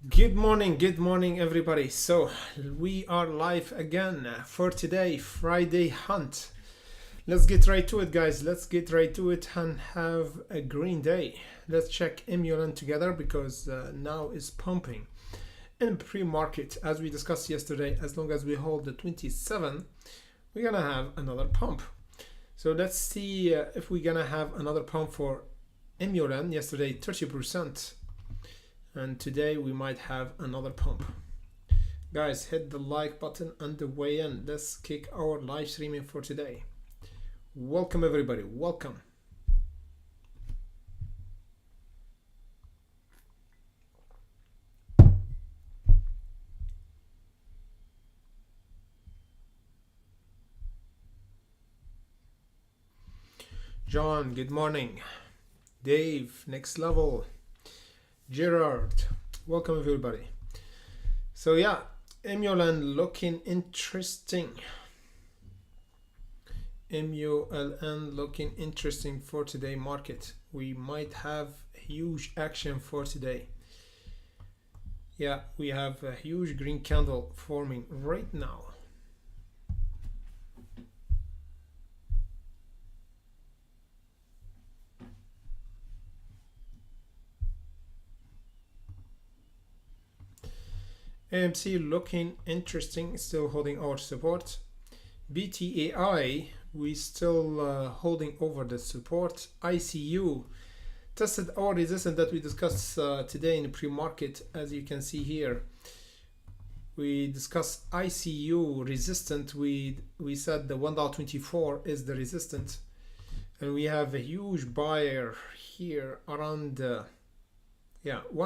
Good morning, everybody. So, we are live again for today, Friday Hunt. Let's get right to it, guys. Let's get right to it and have a green day. Let's check Emulan together because now is pumping. In pre-market, as we discussed yesterday, as long as we hold the 27, we're gonna have another pump. So let's see if we're gonna have another pump for Emulan. Yesterday, 30%. And today we might have another pump. Guys, hit the like button and the way in. Let's kick our live streaming for today. Welcome everybody, welcome. John, good morning. Dave, next level. Gerard, welcome everybody. So yeah, Emulan looking interesting. MULN looking interesting for today market. We might have huge action for today. Yeah, we have a huge green candle forming right now. AMC looking interesting, still holding our support. BTAI, we still holding over the support. ICU tested our resistance that we discussed today in the pre-market. As you can see here, we discussed ICU resistant. We said the $1.24 is the resistance, and we have a huge buyer here around 1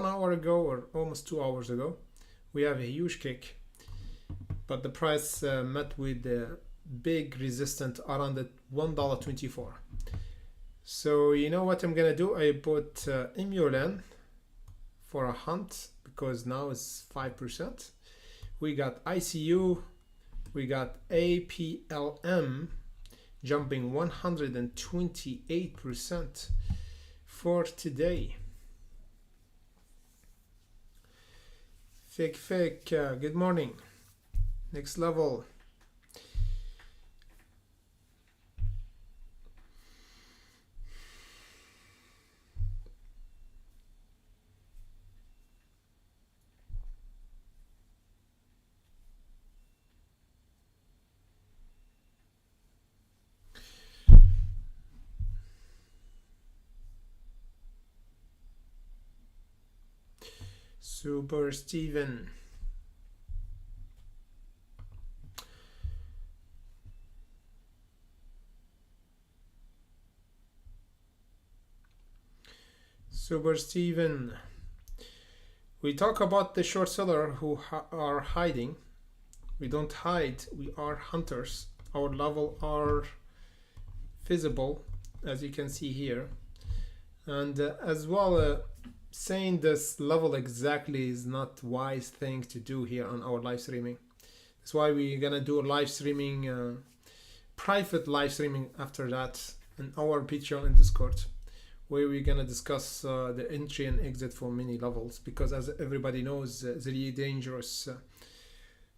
hour ago or almost 2 hours ago. We have a huge kick, but the price met with the big resistance around the $1.24. So you know what I'm gonna do? I put Emulan for a hunt because now it's 5%. We got ICU, we got APLM jumping 128% for today. Fake, good morning. Next level. Super Steven. Super Steven. We talk about the short seller who are hiding. We don't hide, we are hunters. Our level are visible, as you can see here. And as well, saying this level exactly is not wise thing to do here on our live streaming. That's why we're gonna do a live streaming, private live streaming after that in our Patreon and Discord, where we're gonna discuss the entry and exit for many levels, because as everybody knows, it's really dangerous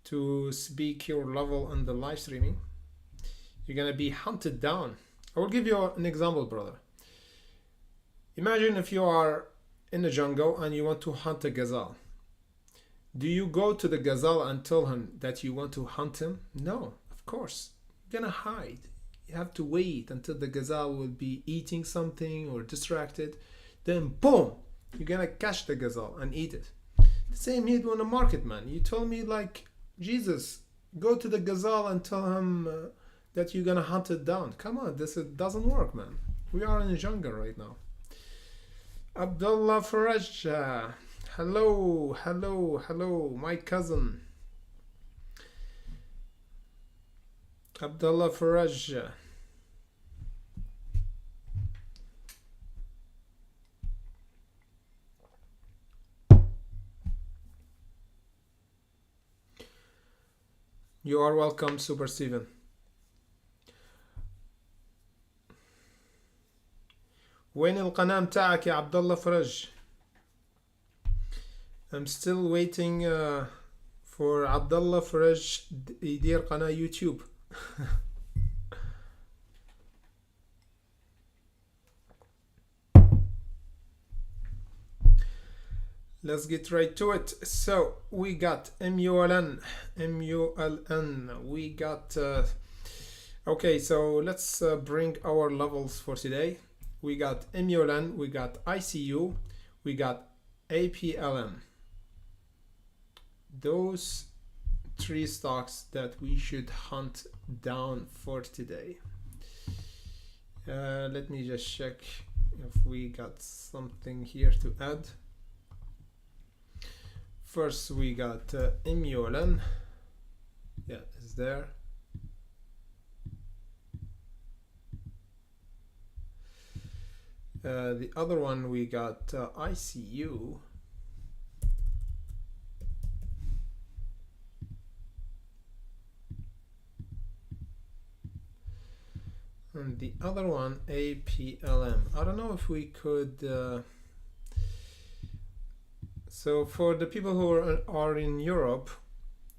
to speak your level on the live streaming. You're gonna be hunted down. I will give you an example, brother. Imagine if you are in the jungle and you want to hunt a gazelle. Do you go to the gazelle and tell him that you want to hunt him? No, of course. You're gonna hide. You have to wait until the gazelle will be eating something or distracted. Then boom, you're gonna catch the gazelle and eat it. The same here in the market, man. You told me like, Jesus, go to the gazelle and tell him that you're gonna hunt it down. Come on, this doesn't work, man. We are in the jungle right now. Abdullah Faraj, hello, my cousin. Abdullah Faraj. You are welcome, Super Steven. وين القناة متاعك يا عبد الله فرج؟ I'm still waiting for Abdullah Faraj يدير قناة يوتيوب. Let's get right to it. So we got MULN, we got okay, so let's bring our levels for today. We got MULN, we got ICU, we got APLM. Those three stocks that we should hunt down for today. Let me just check if we got something here to add. First, we got MULN. Yeah, it's there. The other one, we got ICU. And the other one, APLM. I don't know if we could... So for the people who are in Europe,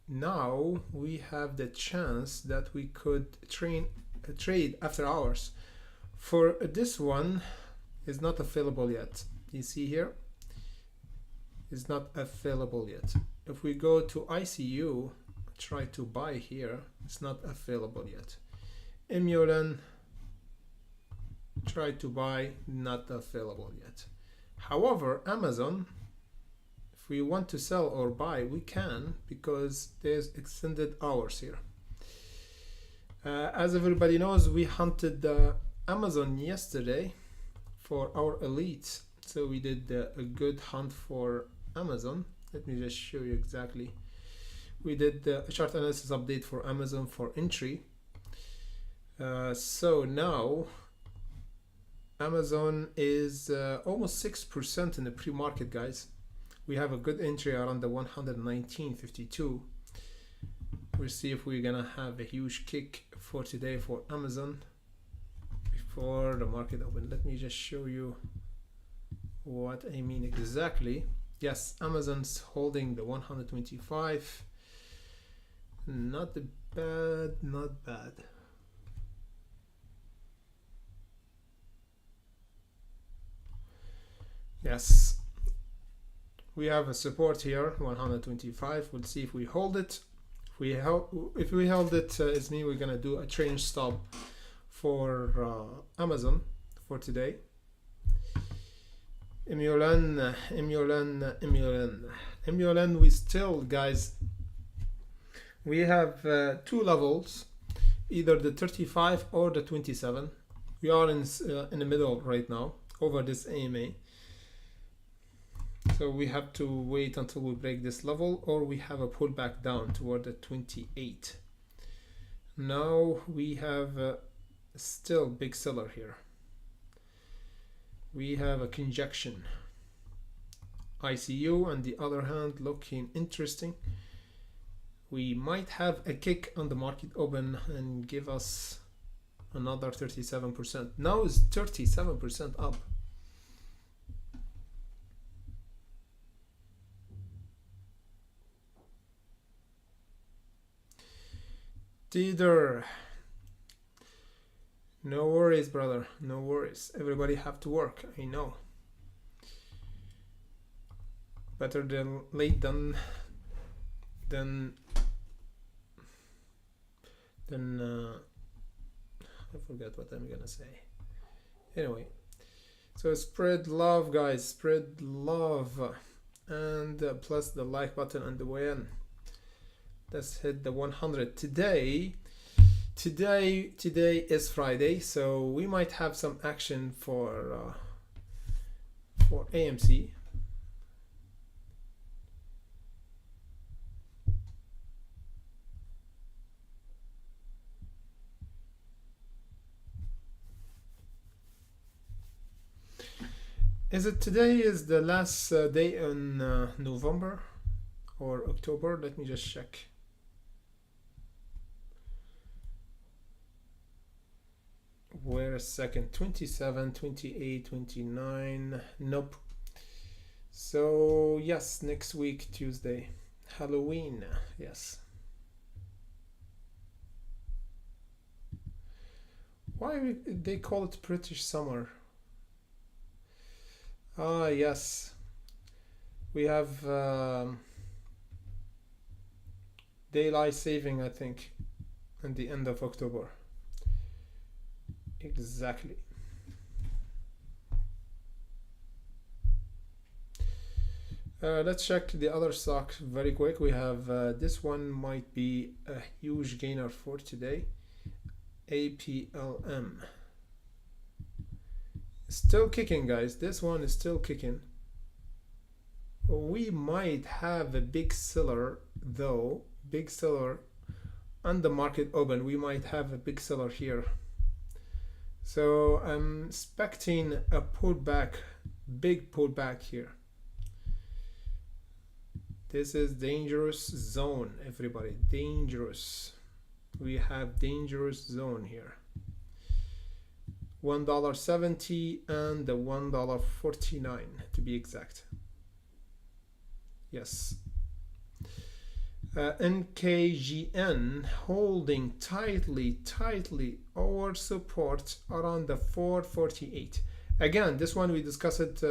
now we have the chance that we could trade after hours. For this one, is not available yet. You see here, is not available yet. If we go to ICU, try to buy here, it's not available yet. MULN, try to buy, not available yet. However, Amazon, if we want to sell or buy, we can, because there's extended hours here. As everybody knows, we hunted Amazon yesterday for our elites, so we did a good hunt for Amazon. Let me just show you exactly. We did a chart analysis update for Amazon for entry. So now Amazon is almost 6% in the pre-market, guys. We have a good entry around the 119.52. We'll see if we're gonna have a huge kick for today for Amazon before the market open. Let me just show you what I mean exactly. Yes, Amazon's holding the 125. Not bad, not bad. Yes, we have a support here, 125. We'll see if we hold it. If we held it, it's mean we're gonna do a trailing stop for Amazon for today. MULN, we still, guys, we have two levels, either the 35 or the 27. We are in the middle right now over this AMA. So we have to wait until we break this level, or we have a pullback down toward the 28. Now we have still big seller here. We have a conjunction. ICU, on the other hand, looking interesting. We might have a kick on the market open and give us another 37%. Now is 37% up. Teeter, no worries, brother, no worries. Everybody have to work, I know. Better than late than I forget what I'm gonna say. Anyway, so spread love, guys, spread love, and plus the like button on the way in. Let's hit the 100 today. Today is Friday, so we might have some action for AMC. Is it today is the last day in November or October? Let me just check. Wait a second. 27, 28, 29. Nope. So yes, next week Tuesday, Halloween. Yes. Why they call it British summer? Ah yes, we have daylight saving, I think, at the end of October. Exactly. Let's check the other stock very quick. We have this one might be a huge gainer for today. APLM. Still kicking, guys. This one is still kicking. We might have a big seller though. Big seller on the market open. We might have a big seller here. So I'm expecting a pullback, big pullback here. This is dangerous zone, everybody. Dangerous. We have dangerous zone here. $1.70 and the $1.49 to be exact. Yes. NKGN holding tightly our support around the 448. Again, this one we discussed it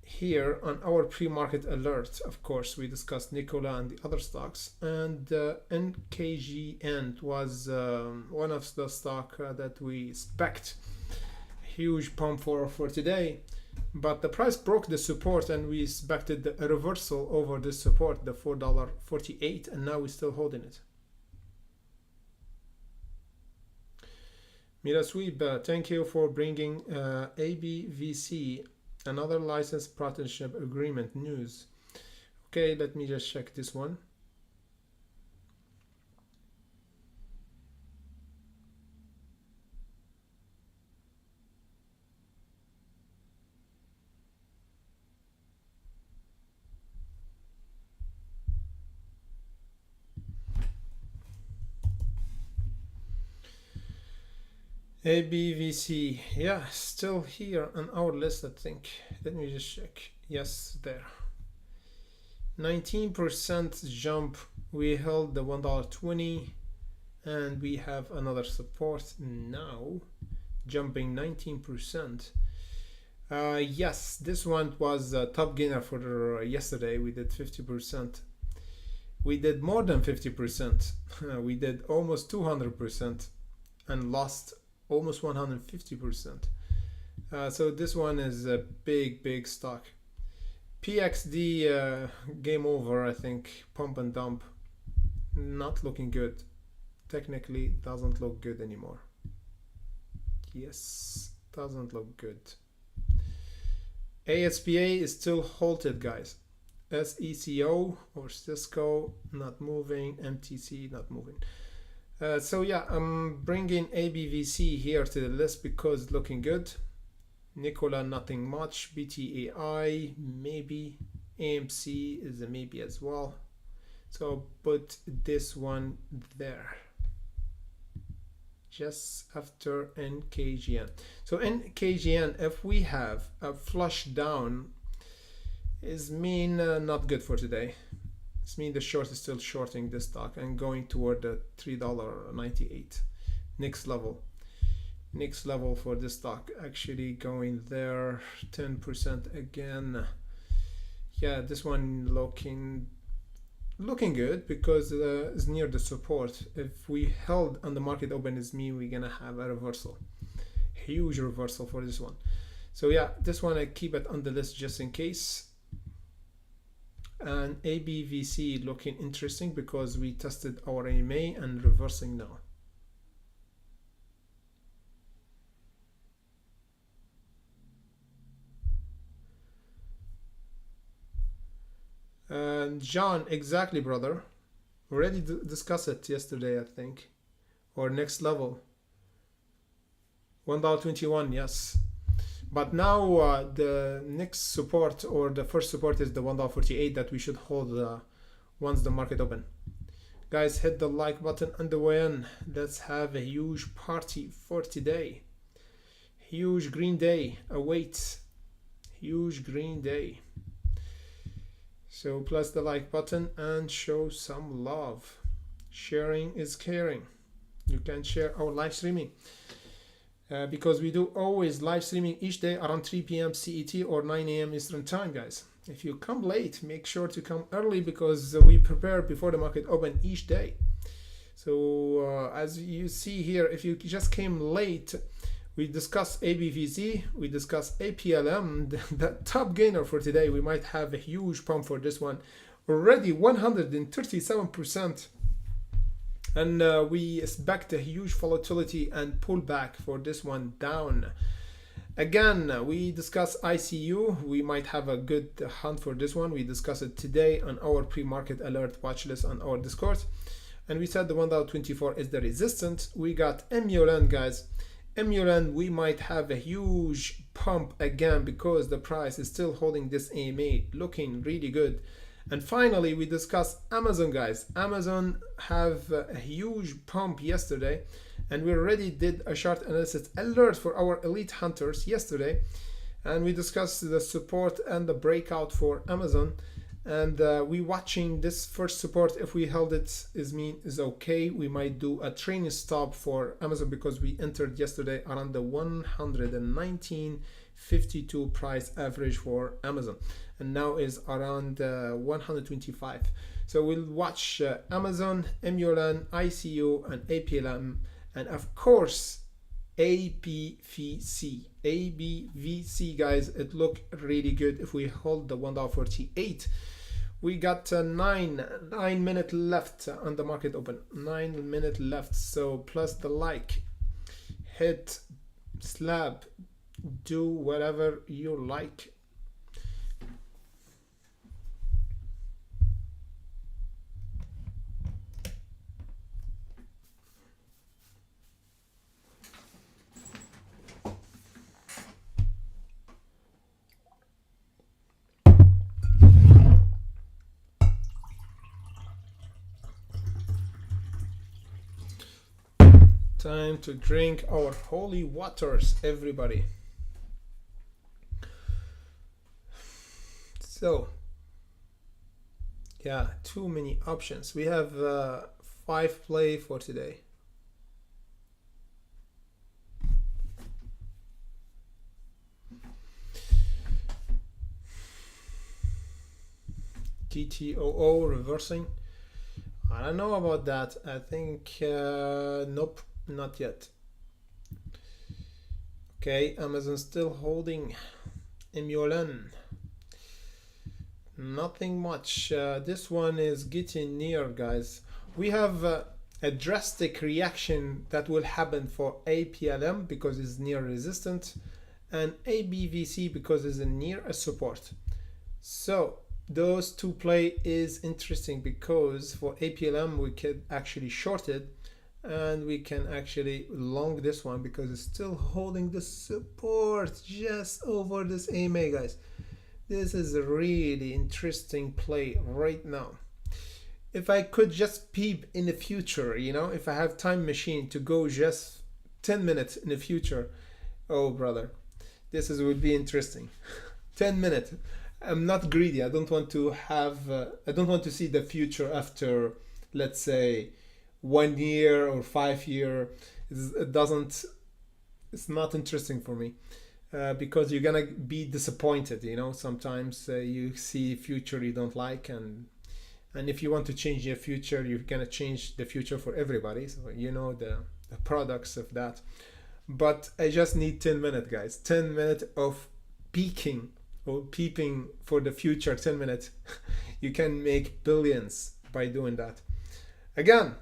here on our pre-market alert. Of course, we discussed NKLA and the other stocks, and NKGN was one of the stock that we expect huge pump for today, but the price broke the support and we expected a reversal over this support, the $4.48, and now we're still holding it. Mirasweeb, thank you for bringing ABVC, another license partnership agreement news. Okay, let me just check this one. ABVC, yeah, still here on our list, I think. Let me just check. Yes, there. 19% jump. We held the $1.20 and we have another support now, jumping 19%. Yes, this one was a top gainer for yesterday. We did 50%. We did more than 50%. We did almost 200% and lost almost 150%. So this one is a big stock. PXD game over, I think. Pump and dump, not looking good. Technically doesn't look good anymore. Yes, doesn't look good. ASPA is still halted, guys. SECO or Cisco not moving. MTC not moving. So yeah, I'm bringing ABVC here to the list because it's looking good. NKLA nothing much. BTAI maybe. AMC is a maybe as well. So put this one there, just after NKGN. So NKGN, if we have a flush down, is mean not good for today. This means the short is still shorting this stock and going toward the $3.98 next level for this stock, actually going there. 10% again. Yeah, this one looking good because it's near the support. If we held on the market open, is mean we're gonna have a reversal, huge reversal for this one. So yeah, this one I keep it on the list just in case. And ABVC looking interesting because we tested our AMA and reversing now. And John, exactly, brother. Already discussed it yesterday, I think, or next level. $1.21, yes. But now the next support, or the first support, is the $1.48 that we should hold once the market open. Guys, hit the like button on the way in. Let's have a huge party for today. Huge green day awaits. huge green day. So press the like button and show some love. Sharing is caring. You can share our live streaming because we do always live streaming each day around 3 p.m. CET or 9 a.m. Eastern time, guys. If you come late, make sure to come early because we prepare before the market open each day. So as you see here, if you just came late, we discussed ABVZ, we discussed APLM, the top gainer for today. We might have a huge pump for this one. Already 137%. And we expect a huge volatility and pullback for this one down. Again, we discuss ICU. We might have a good hunt for this one. We discussed it today on our pre-market alert watch list on our Discord. And we said the $1.24 is the resistance. We got MULN, guys. MULN, we might have a huge pump again because the price is still holding this AMA, looking really good. And finally, we discussed Amazon, guys. Amazon have a huge pump yesterday, and we already did a short analysis alert for our elite hunters yesterday. And we discussed the support and the breakout for Amazon. And we watching this first support. If we held it is okay. We might do a training stop for Amazon because we entered yesterday around the 119.52 price average for Amazon, and now is around 125. So we'll watch Amazon, MULN, ICU, and APLM, and of course ABVC. ABVC, guys, it looked really good. If we hold the $1.48, we got 9 minutes left on the market open. 9 minutes left. So plus the like, hit, slab, do whatever you like. Time to drink our holy waters, everybody. So, yeah, too many options. We have 5 play for today. GTOO reversing. I don't know about that. I think nope, not yet. Okay, Amazon still holding. MULN, nothing much. This one is getting near, guys. We have a drastic reaction that will happen for APLM because it's near resistance, and ABVC because it's near a support. So those two play is interesting because for APLM we could actually short it, and we can actually long this one because it's still holding the support just over this AMA, guys. This is a really interesting play right now. If I could just peep in the future, you know, if I have time machine to go just 10 minutes in the future, oh brother, this would be interesting. 10 minutes. I'm not greedy. I don't want to have I don't want to see the future after, let's say, 1 year or 5 year. It's not interesting for me because you're gonna be disappointed, you know. Sometimes you see future you don't like, and if you want to change your future, you're gonna change the future for everybody, so you know the products of that. But I just need 10 minutes, guys. 10 minutes of peeking or peeping for the future. 10 minutes. You can make billions by doing that. Again,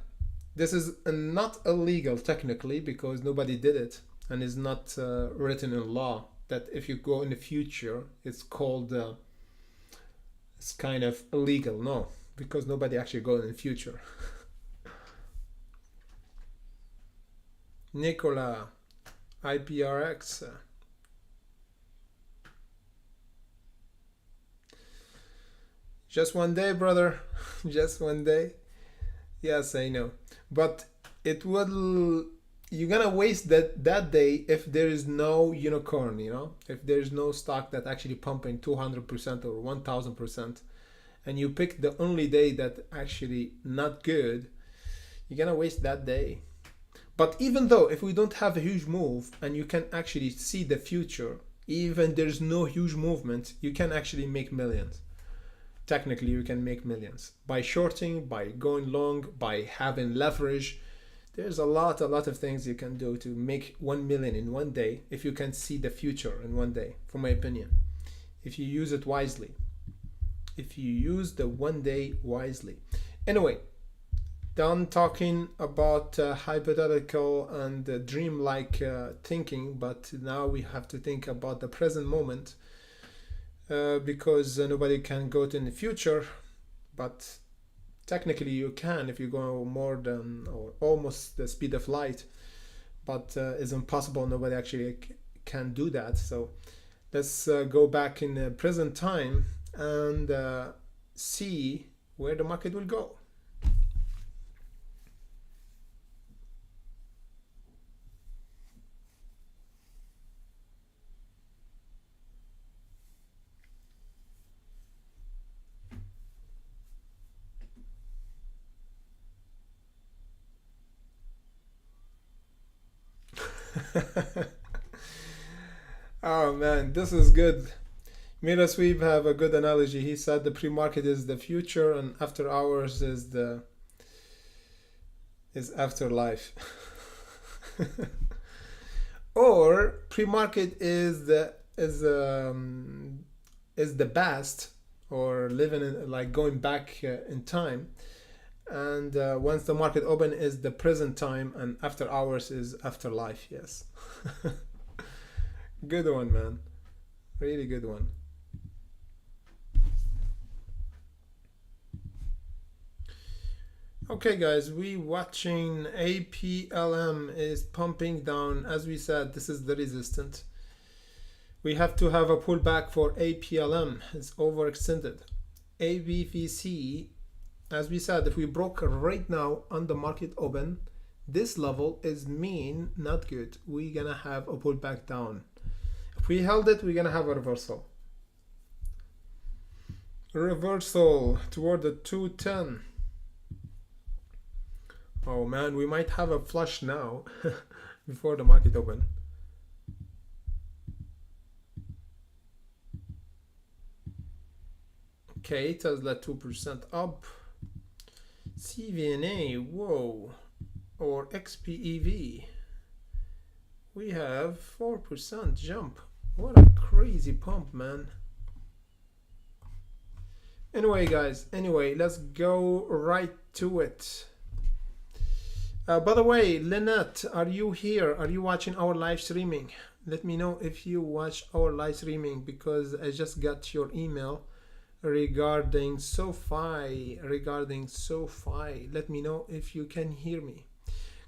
this is not illegal technically because nobody did it, and it's not written in law that if you go in the future, it's called it's kind of illegal. No, because nobody actually goes in the future. NKLA, IPRX. Just one day, brother. Just one day. Yes, I know. But it will you're gonna waste that day if there is no unicorn, if there's no stock that actually pumping 200% or 1000%, and you pick the only day that actually not good, you're gonna waste that day. But even though if we don't have a huge move and you can actually see the future, even there's no huge movement, you can actually make millions. Technically, you can make millions by shorting, by going long, by having leverage. There's a lot of things you can do to make 1 million in one day if you can see the future in one day, for my opinion. If you use it wisely. If you use the 1 day wisely. Anyway, done talking about hypothetical and dream-like thinking, but now we have to think about the present moment because nobody can go to in the future, but technically you can if you go more than or almost the speed of light, but it's impossible. Nobody actually can do that. So let's go back in the present time and see where the market will go. Oh man, this is good. Mira Sweep have a good analogy. He said the pre-market is the future and after hours is afterlife. Or pre-market is the past, or living in, like going back in time, and once the market open is the present time, and after hours is afterlife. Yes. Good one, man. Really good one. Okay guys, we watching APLM is pumping down. As we said, this is the resistance. We have to have a pullback for APLM. It's overextended. ABVC, as we said, if we broke right now on the market open, this level is mean not good. We're gonna have a pullback down. If we held it, we're gonna have a reversal. Reversal toward the 210. Oh man, we might have a flush now before the market open. Okay, Tesla 2% up. CVNA, whoa, or XPEV, we have 4% jump. What a crazy pump, man. Anyway guys, let's go right to it. By the way, Lynette, are you here? Are you watching our live streaming? Let me know if you watch our live streaming, because I just got your email regarding SOFI. Let me know if you can hear me.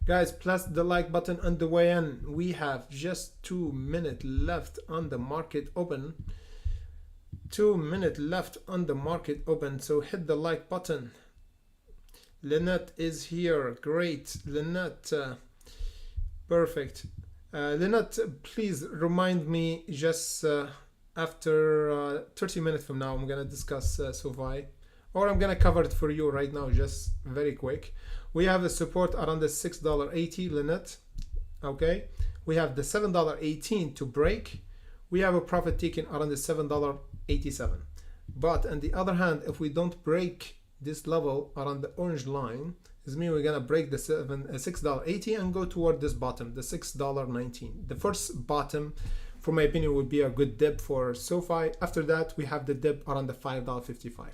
Guys, press the like button on the way in. We have just 2 minutes left on the market open. 2 minutes left on the market open, so hit the like button. Lynette is here. Great, Lynette. Perfect. Lynette, please remind me just after 30 minutes from now, I'm going to discuss SOFI, or I'm going to cover it for you right now, just very quick. We have a support around the $6.80, Lynette. Okay. We have the $7.18 to break. We have a profit taken around the $7.87. But on the other hand, if we don't break this level around the orange line, this means we're gonna break the $6.80 and go toward this bottom, the $6.19. The first bottom, for my opinion, would be a good dip for SOFI. After that, we have the dip around the $5.55.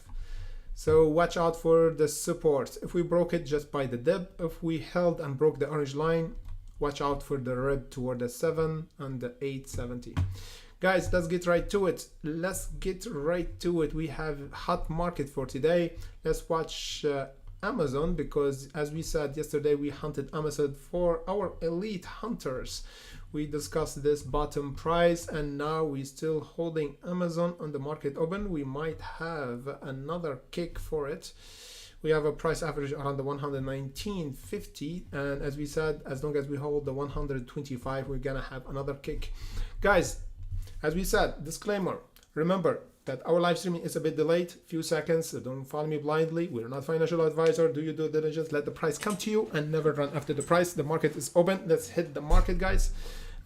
So watch out for the support. If we broke it, just buy the dip. If we held and broke the orange line, watch out for the rib toward the 7 and the 870. Guys, let's get right to it. We have hot market for today. Let's watch Amazon, because as we said yesterday, we hunted Amazon for our elite hunters. We discussed this bottom price, and now we're still holding Amazon on the market open. We might have another kick for it. We have a price average around the 119.50, and as we said, as long as we hold the 125, we're gonna have another kick. Guys, as we said, disclaimer, remember that our live streaming is a bit delayed, few seconds, so don't follow me blindly. We're not financial advisor. Do your due diligence, let the price come to you and never run after the price. The market is open. Let's hit the market, guys.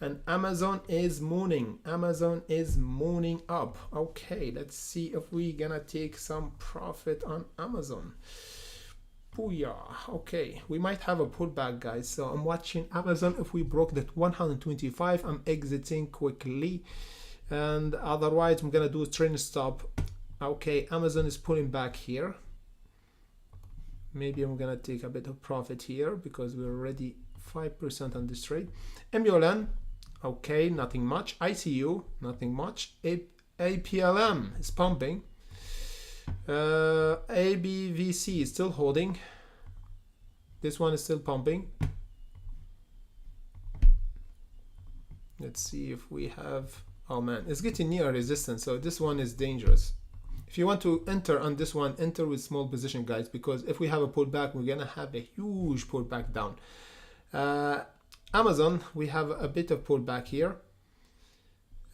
And Amazon is mooning. Amazon is mooning up. Okay, let's see if we gonna take some profit on Amazon. Booyah. Okay, we might have a pullback, guys. So I'm watching Amazon. If we broke that 125, I'm exiting quickly. And otherwise, I'm gonna do a trend stop. Okay, Amazon is pulling back here. Maybe I'm gonna take a bit of profit here because we're already 5% on this trade. MULN. Okay, nothing much. ICU, nothing much. APLM is pumping. ABVC is still holding. This one is still pumping. Let's see if we have, oh man, it's getting near resistance, so this one is dangerous. If you want to enter on this one, enter with small position, guys, because if we have a pullback, we're gonna have a huge pullback down. Amazon, we have a bit of pullback here.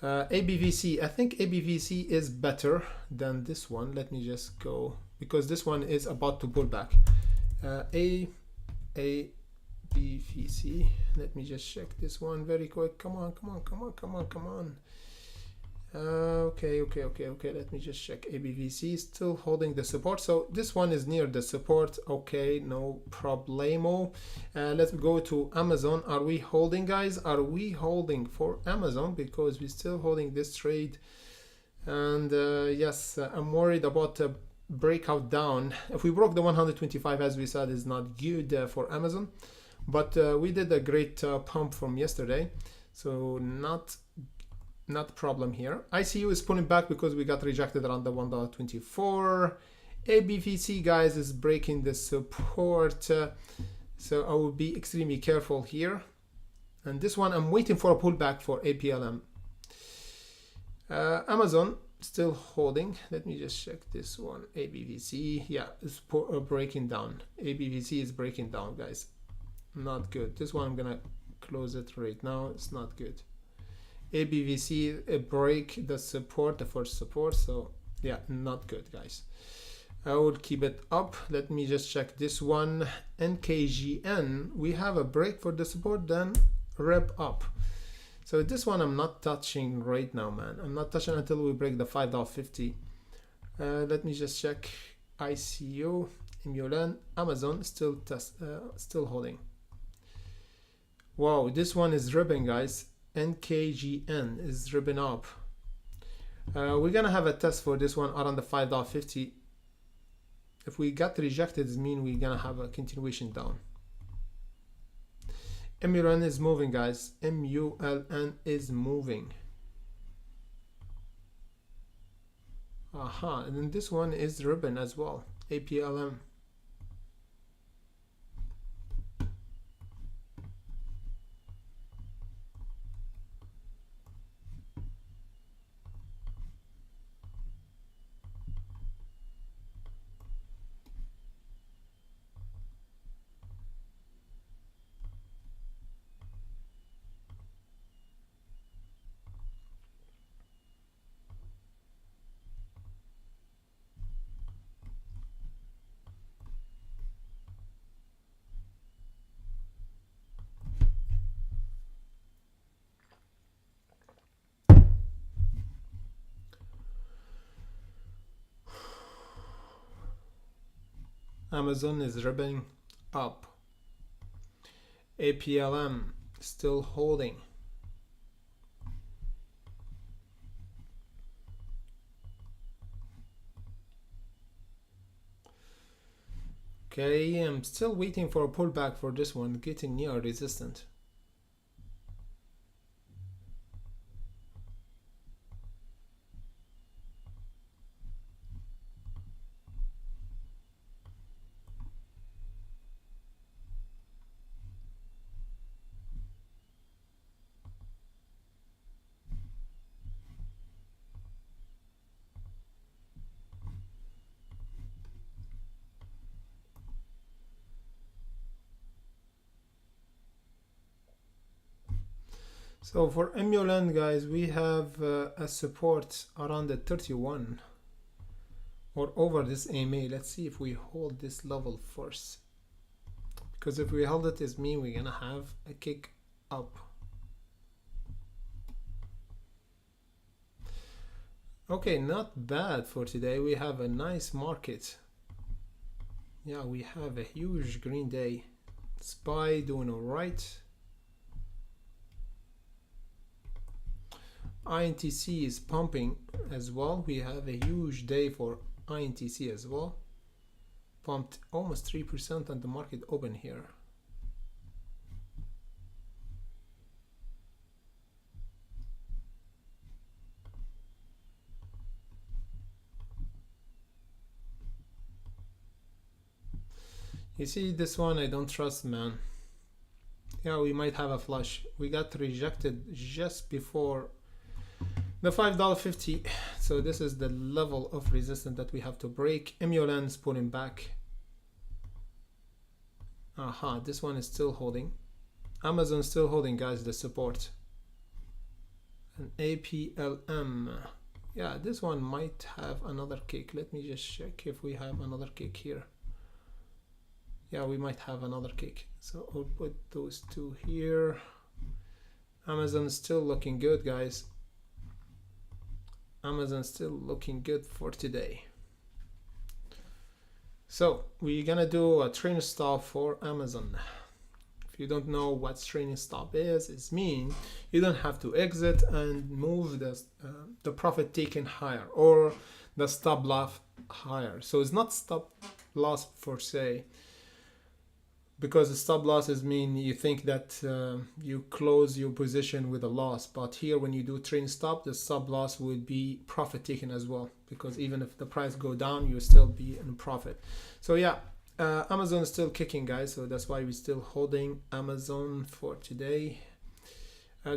ABVC, I think ABVC is better than this one. Let me just go, because this one is about to pull back. ABVC, let me just check this one very quick. Come on. Okay, let me just check. ABVC is still holding the support, so this one is near the support. Okay, no problemo. Let's go to Amazon. Are we holding, guys? Are we holding for Amazon? Because we're still holding this trade, and yes, I'm worried about a breakout down. If we broke the 125, as we said, is not good for Amazon, but we did a great pump from yesterday, so not problem here. ICU is pulling back because we got rejected around the $1.24. ABVC, guys, is breaking the support, so I will be extremely careful here. And this one, I'm waiting for a pullback for APLM. Amazon still holding. Let me just check this one. ABVC, yeah, it's breaking down. ABVC is breaking down, guys. Not good. This one I'm gonna close it right now. It's not good. ABVC break the support, the first support, so yeah, not good, guys. I will keep it up. Let me just check this one. NKGN, we have a break for the support, then rep up. So this one I'm not touching right now, man. I'm not touching until we break the $5.50. Let me just check. ICU, MULN, Amazon still holding. Wow, this one is ripping, guys. NKGN is ripping up. We're gonna have a test for this one around the $5.50. If we got rejected, it means we're gonna have a continuation down. MULN is moving, guys. MULN is moving. Aha, and then this one is ribbon as well. APLM. Amazon is ripping up. APLM still holding. Okay, I'm still waiting for a pullback for this one, getting near resistance. So for emulant, guys, we have a support around the 31 or over this AMA. Let's see if we hold this level first, because if we hold it, it means we're gonna have a kick up. Okay, not bad for today. We have a nice market. Yeah, we have a huge green day. SPY doing all right. INTC is pumping as well. We have a huge day for INTC as well. Pumped almost 3% and the market open here. You see, this one I don't trust, man. Yeah, we might have a flush. We got rejected just before the $5.50. So this is the level of resistance that we have to break. Emulans pulling back. Aha, this one is still holding. Amazon still holding, guys, the support. And APLM. Yeah, this one might have another kick. Let me just check if we have another kick here. Yeah, we might have another kick. So I'll put those two here. Amazon still looking good, guys. Amazon still looking good for today. So we're gonna do a trailing stop for Amazon. If you don't know what trailing stop is, it means you don't have to exit and move the profit taken higher or the stop loss higher. So it's not stop loss per se, because the stop losses mean you think that you close your position with a loss, but here when you do trailing stop, the stop loss would be profit taken as well, because even if the price go down, you still be in profit. So yeah, Amazon is still kicking, guys, so that's why we're still holding Amazon for today.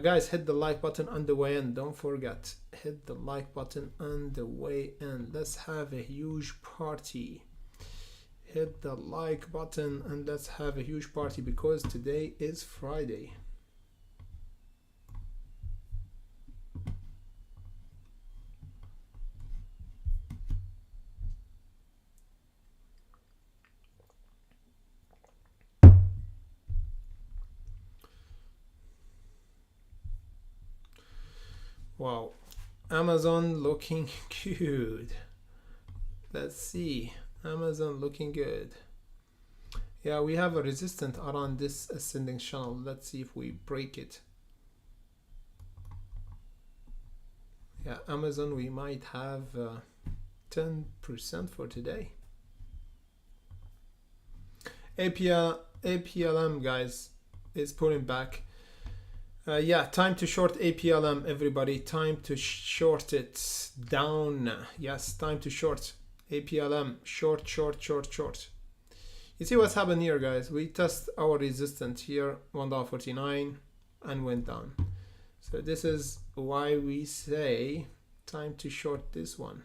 Guys, hit the like button on the way in. Don't forget, hit the like button on the way in. Let's have a huge party. Hit the like button and let's have a huge party, because today is Friday. Wow, Amazon looking good. Let's see, Amazon looking good. Yeah, we have a resistance around this ascending channel. Let's see if we break it. Yeah, Amazon, we might have 10% for today. APLM, guys, is pulling back. Yeah, time to short APLM, everybody. Time to short it down. Yes, time to short APLM. Short, short, short, short. You see what's happened here, guys? We test our resistance here, $1.49, and went down. So this is why we say time to short this one.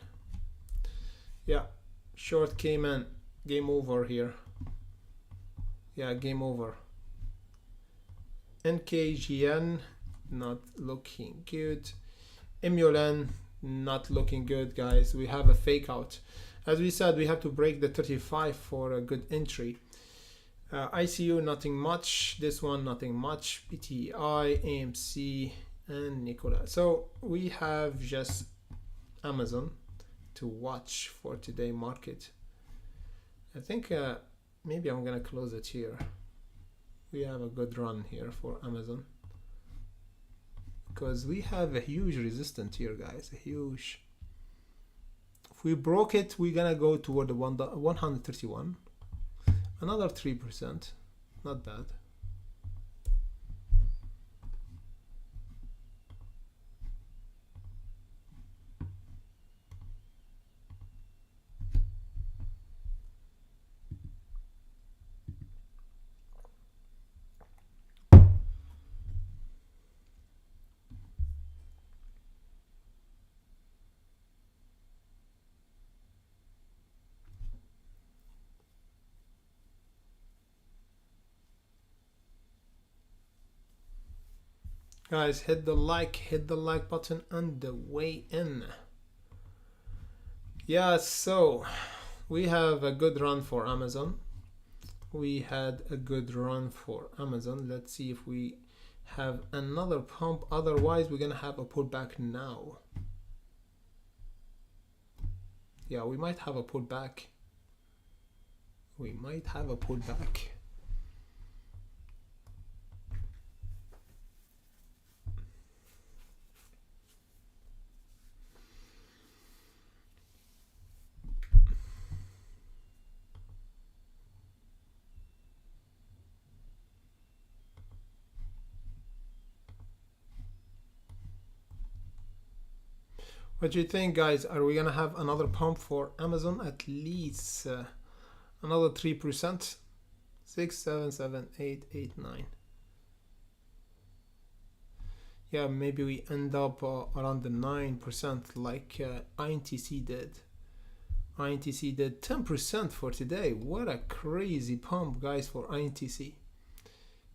Yeah, short came in. Game over here. Yeah, game over. NKGN not looking good. Emulan not looking good, guys. We have a fake out. As we said, we have to break the 35 for a good entry. ICU nothing much. This one nothing much. PTI, AMC, and NKLA. So we have just Amazon to watch for today market. I think maybe I'm gonna close it here. We have a good run here for Amazon, because we have a huge resistance here, guys. A huge. If we broke it, we're gonna go toward the 131. Another 3%. Not bad. Guys, hit the like button on the way in. Yeah, so we have a good run for Amazon. We had a good run for Amazon. Let's see if we have another pump. Otherwise, we're gonna have a pullback now. Yeah, we might have a pullback. We might have a pullback. What do you think, guys? Are we gonna have another pump for Amazon? At least another 3%. 6, 7, 7, 8, 8, 9. Yeah, maybe we end up around the 9% like INTC did. INTC did 10% for today. What a crazy pump, guys, for INTC.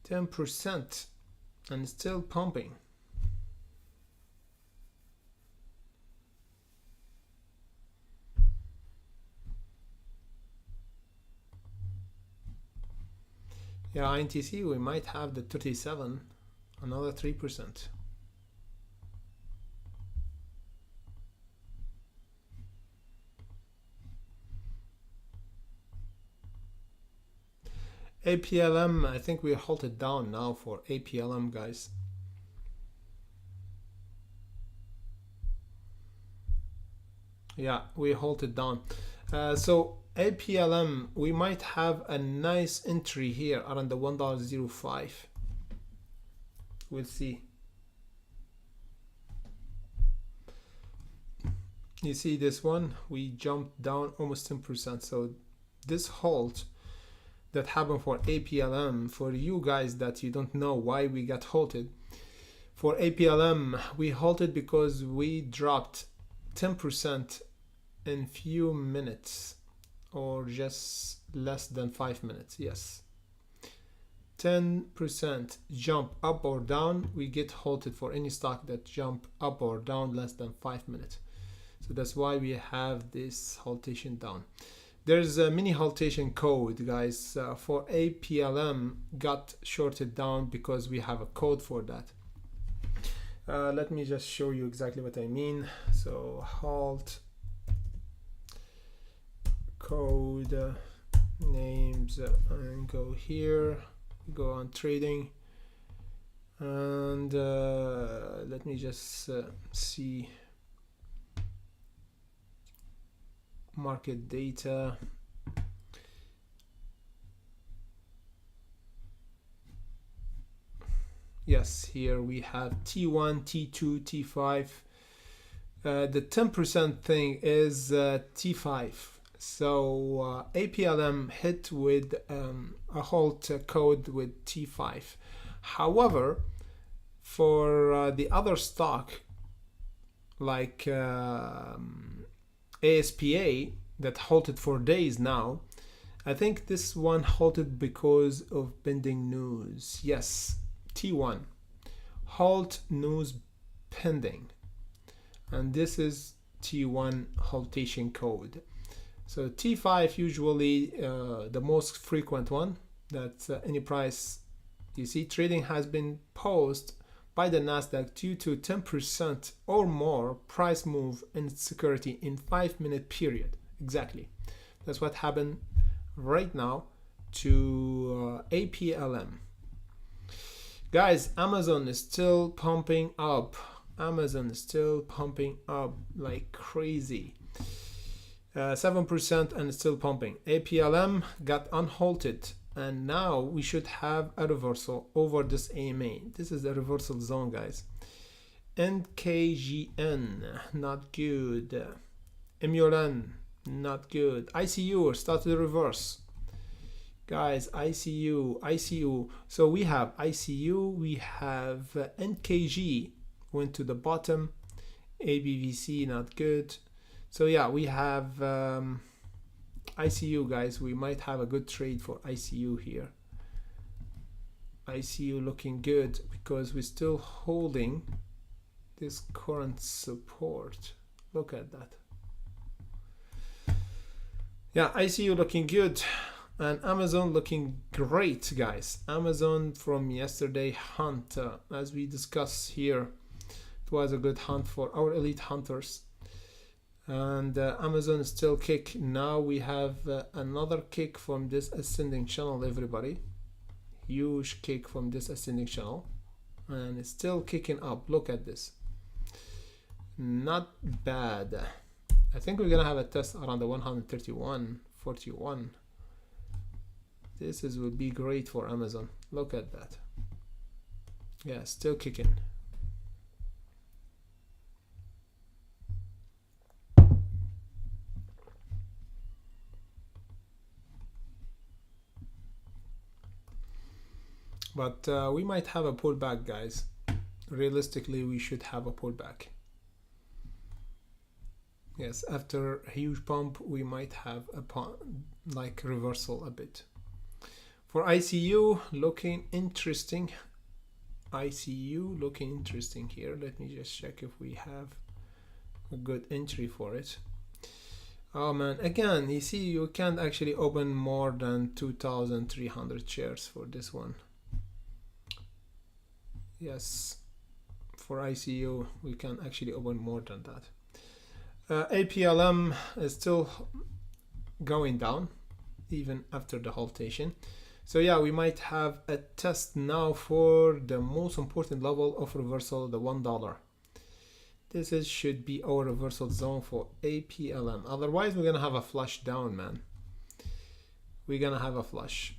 10% and still pumping. Yeah, INTC, we might have the 37, another 3%. APLM, I think we halted down now for APLM, guys. Yeah, we halted down. So APLM, we might have a nice entry here around the $1.05. We'll see. You see this one, we jumped down almost 10%. So this halt that happened for APLM, for you guys that you don't know why we got halted, for APLM we halted because we dropped 10% in few minutes, or just less than 5 minutes. Yes, 10% jump up or down, we get halted for any stock that jump up or down less than 5 minutes. So that's why we have this haltation down. There's a mini haltation code, guys, for APLM got shorted down because we have a code for that. Let me just show you exactly what I mean. So halt code names, and go here, go on trading, and let me just see market data. Yes, here we have T1, T2, T5. The 10% thing is T5. So APLM hit with a halt code with T5. However, for the other stock like ASPA that halted for days now, I think this one halted because of pending news. Yes, T1 halt news pending, and this is T1 haltation code. So T5 usually the most frequent one, that's any price you see trading has been paused by the Nasdaq due to 10% or more price move in its security in 5-minute period. Exactly, that's what happened right now to APLM. Guys, Amazon is still pumping up. Amazon is still pumping up like crazy. 7% and still pumping. APLM got unhalted, and now we should have a reversal over this AMA. This is a reversal zone, guys. NKGN, not good. MULN, not good. ICU started to reverse. Guys, ICU. So we have ICU, we have NKG went to the bottom. ABVC, not good. So yeah, we have ICU, guys. We might have a good trade for ICU here. ICU looking good because we're still holding this current support. Look at that. Yeah, ICU looking good, and Amazon looking great, guys. Amazon from yesterday hunt, as we discussed here, it was a good hunt for our elite hunters, and Amazon is still kick. Now we have another kick from this ascending channel, everybody. Huge kick from this ascending channel, and it's still kicking up. Look at this, not bad. I think we're gonna have a test around the 131.41. This would be great for Amazon. Look at that. Yeah, still kicking. But we might have a pullback, guys. Realistically, we should have a pullback. Yes, after a huge pump, we might have a like reversal a bit. For ICU, looking interesting. ICU looking interesting here. Let me just check if we have a good entry for it. Oh man, again, you see, you can't actually open more than 2,300 shares for this one. Yes, for ICU, we can actually open more than that. APLM is still going down even after the haltation. So yeah, we might have a test now for the most important level of reversal, the $1. This should be our reversal zone for APLM. Otherwise, we're gonna have a flush down, man. We're gonna have a flush.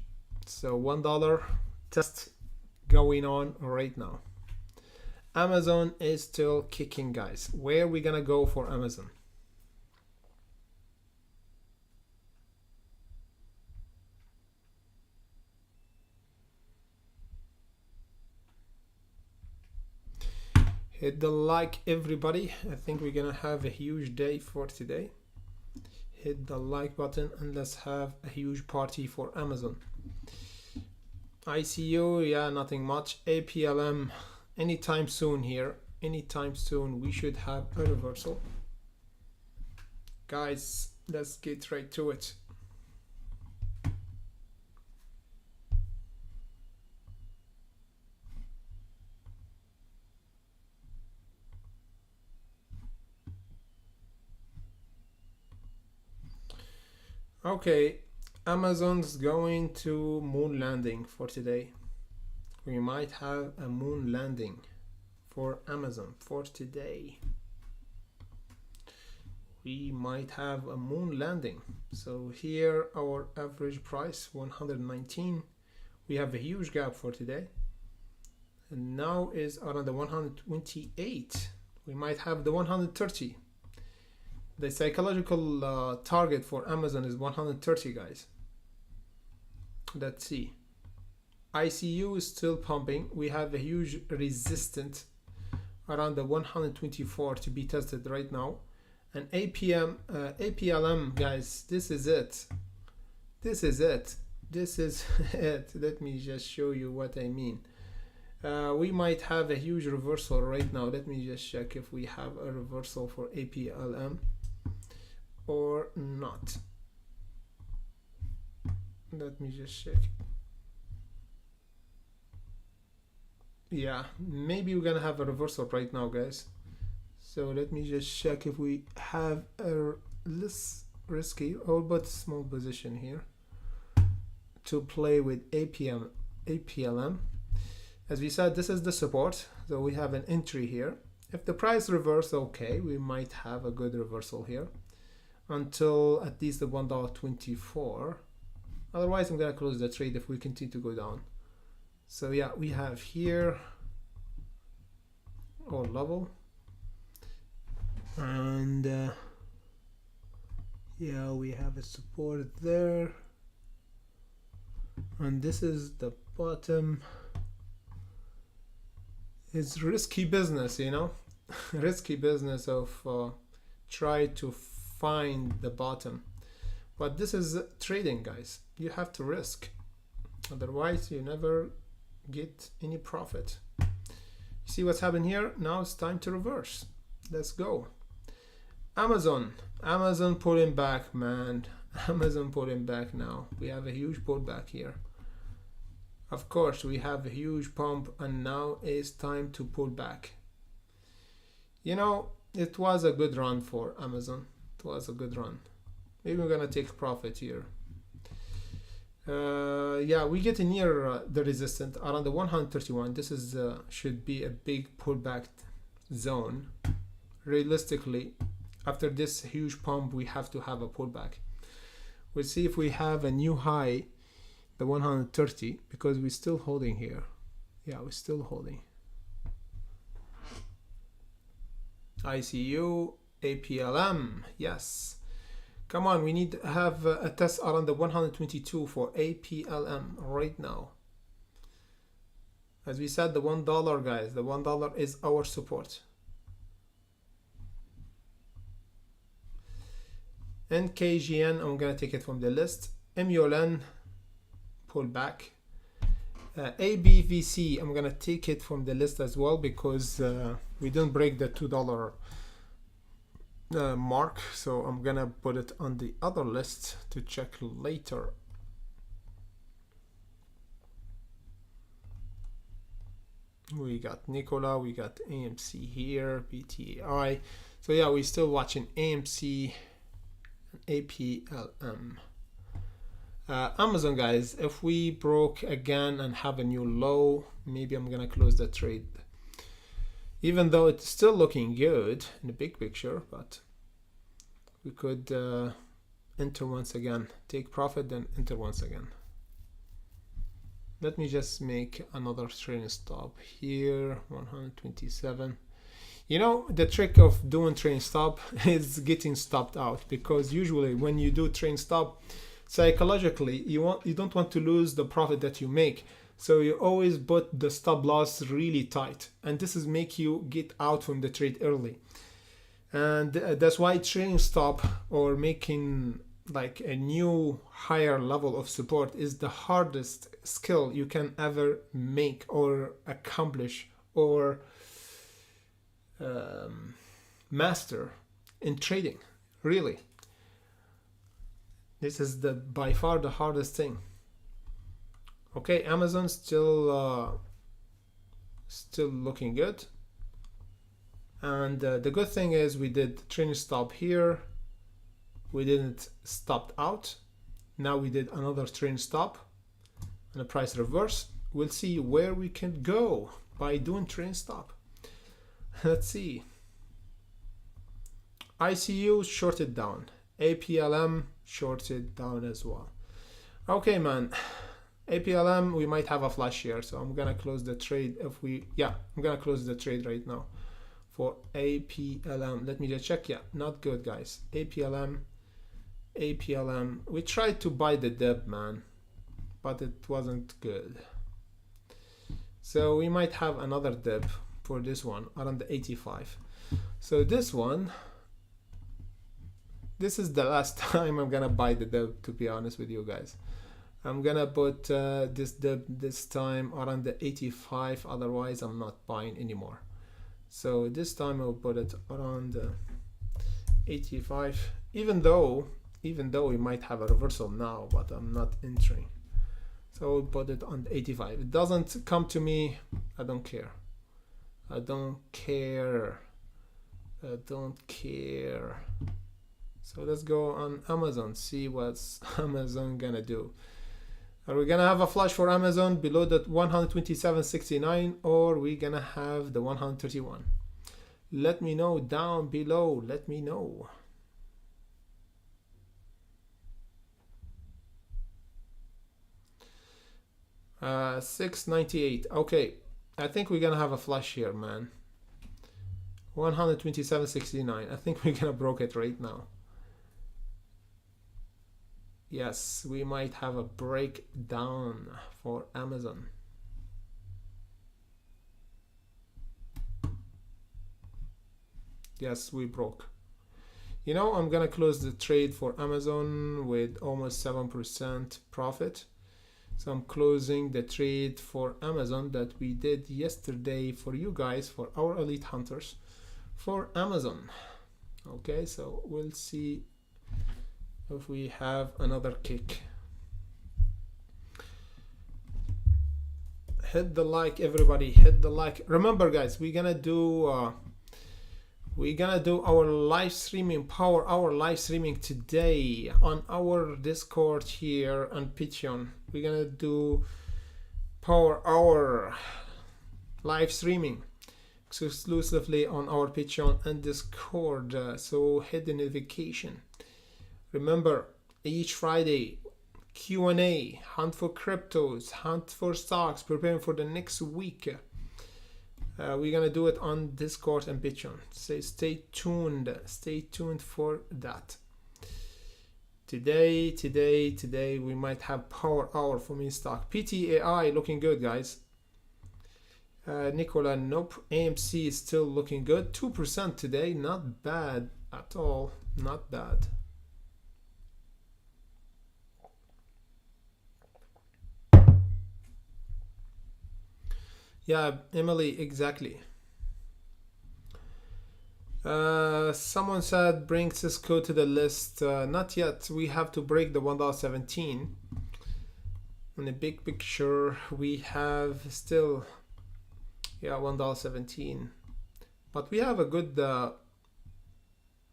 So $1 test going on right now. Amazon is still kicking, guys. Where are we gonna go for Amazon? Hit the like, everybody. I think we're gonna have a huge day for today. Hit the like button and let's have a huge party for Amazon. ICU, yeah, nothing much. APLM, anytime soon here. Anytime soon we should have a reversal. Guys, let's get right to it. Okay, Amazon's going to moon landing for today. We might have a moon landing for Amazon for today. We might have a moon landing. So here our average price 119. We have a huge gap for today. And now is around the 128. We might have the 130. The psychological target for Amazon is 130, guys. Let's see. ICU is still pumping. We have a huge resistance around the 124 to be tested right now. And APLM, guys, this is it. This is it. This is it. Let me just show you what I mean. We might have a huge reversal right now. Let me just check if we have a reversal for APLM or not. Let me just check. Yeah, maybe we're gonna have a reversal right now, guys. So let me just check if we have a less risky or but small position here to play with APLM. As we said, this is the support, so we have an entry here. If the price reverse, okay, we might have a good reversal here until at least the $1.24. Otherwise, I'm gonna close the trade if we continue to go down. So yeah, we have here our level, and yeah, we have a support there, and this is the bottom. It's risky business, you know. Risky business of try to find the bottom, but this is trading, guys. You have to risk, otherwise you never get any profit. See what's happened here? Now it's time to reverse. Let's go. Amazon pulling back, man. Amazon pulling back now. We have a huge pullback here. Of course, we have a huge pump, and now it's time to pull back. You know, it was a good run for Amazon. It was a good run. Maybe we're gonna take profit here. Yeah, we get near the resistance around the 131. This is should be a big pullback zone. Realistically, after this huge pump, we have to have a pullback. We'll see if we have a new high, the 130, because we're still holding here. Yeah, we're still holding. ICU, APLM, yes. Come on, we need to have a test around the 122 for APLM right now. As we said, the $1, guys, the $1 is our support. NKGN, I'm gonna take it from the list. MULN, pull back. ABVC, I'm gonna take it from the list as well, because we didn't break the $2 mark, so I'm gonna put it on the other list to check later. We got NKLA, we got AMC here, BTI. So yeah, we're still watching AMC and APLM. Amazon, guys, if we broke again and have a new low, maybe I'm gonna close the trade, even though it's still looking good in the big picture. But we could enter once again, take profit, then enter once again. Let me just make another trading stop here, 127. You know, the trick of doing trading stop is getting stopped out, because usually when you do trading stop, psychologically you don't want to lose the profit that you make, so you always put the stop loss really tight, and this is make you get out from the trade early. And that's why trading stop or making like a new higher level of support is the hardest skill you can ever make or accomplish or master in trading. Really, this is by far the hardest thing. Okay, Amazon still looking good, and the good thing is we did trading stop here, we didn't stop out. Now we did another trading stop and a price reverse. We'll see where we can go by doing trading stop. Let's see. ICU shorted down, APLM shorted down as well. Okay, man, APLM, we might have a flash here, so I'm gonna close the trade. I'm gonna close the trade right now for APLM. Let me just check. Yeah, not good, guys. APLM, we tried to buy the dip, man, but it wasn't good. So we might have another dip for this one around the 85. So this one, this is the last time I'm gonna buy the dip, to be honest with you guys. I'm gonna put this dip this time around the 85, otherwise I'm not buying anymore. So this time I'll put it around 85, even though we might have a reversal now, but I'm not entering. So I'll put it on 85. It doesn't come to me, I don't care. I don't care. So let's go on Amazon, see what's Amazon gonna do. Are we gonna have a flush for Amazon below the 127.69, or we gonna have the 131? Let me know down below. Let me know. $6.98. Okay, I think we're gonna have a flush here, man. 127.69. I think we're gonna broke it right now. Yes, we might have a breakdown for Amazon. Yes, we broke. You know, I'm gonna close the trade for Amazon with almost 7% profit. So I'm closing the trade for Amazon that we did yesterday for you guys, for our elite hunters, for Amazon. Okay, so we'll see if we have another kick. Hit the like, everybody, hit the like. Remember guys, we're gonna do our live streaming, power hour live streaming today on our Discord here on Patreon. We're gonna do power hour live streaming exclusively on our Patreon and Discord. So hit the notification. Remember, each Friday, Q&A, hunt for cryptos, hunt for stocks, preparing for the next week. We're gonna do it on Discord and Patreon. So stay tuned for that. Today we might have power hour for me stock. PTAI looking good, guys. Nicola, nope. AMC is still looking good. 2% today, not bad at all. Not bad. Yeah, Emily, exactly. Someone said bring Cisco to the list. Not yet. We have to break the $1.17. In the big picture, we have still, yeah, $1.17. But we have a good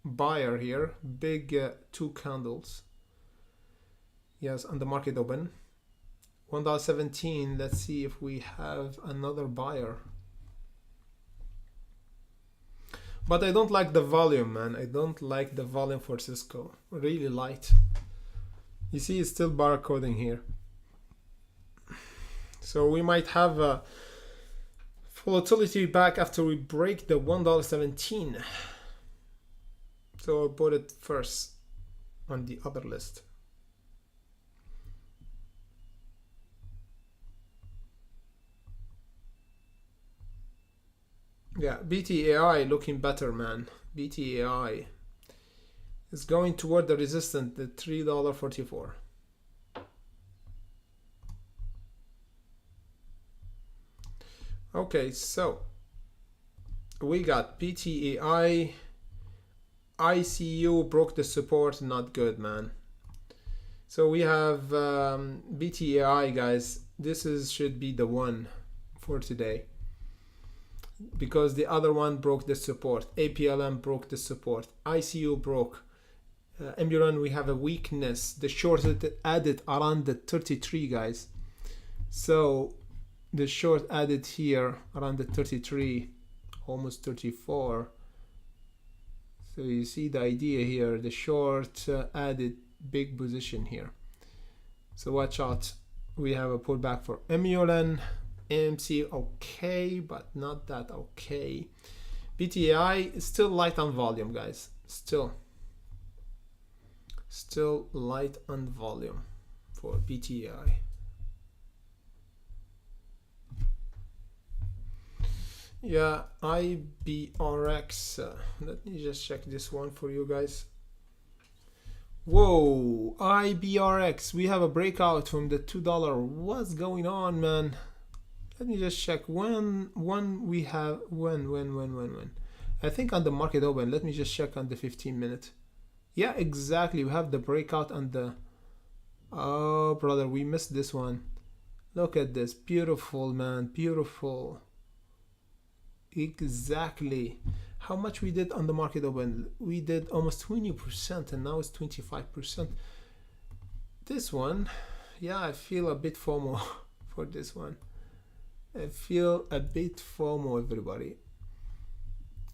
buyer here. Big 2 candles. Yes, on the market open. $1.17. Let's see if we have another buyer. But I don't like the volume, man. I don't like the volume for Cisco. Really light. You see, it's still barcoding here. So we might have a volatility back after we break the $1.17. So I'll put it first on the other list. Yeah, BTAI looking better, man. BTAI is going toward the resistance, the $3.44. Okay, so we got BTAI. ICU broke the support, not good, man. So we have BTAI, guys. This should be the one for today, because the other one broke the support. APLM broke the support. ICU broke. Emulan, we have a weakness. The short added around the 33, guys. So the short added here around the 33, almost 34. So you see the idea here. The short added big position here. So watch out. We have a pullback for Emulan. AMC okay, but not that okay. BTI is still light on volume, guys. Still light on volume for BTI. Yeah, IBRX. Let me just check this one for you guys. Whoa, IBRX. We have a breakout from the $2. What's going on, man? Let me just check when we have when. I think on the market open. Let me just check on the 15-minute. Yeah, exactly. We have the breakout on the. Oh, brother, we missed this one. Look at this. Beautiful, man. Beautiful. Exactly. How much we did on the market open? We did almost 20%, and now it's 25%. This one, yeah, I feel a bit FOMO for this one. I feel a bit FOMO, everybody.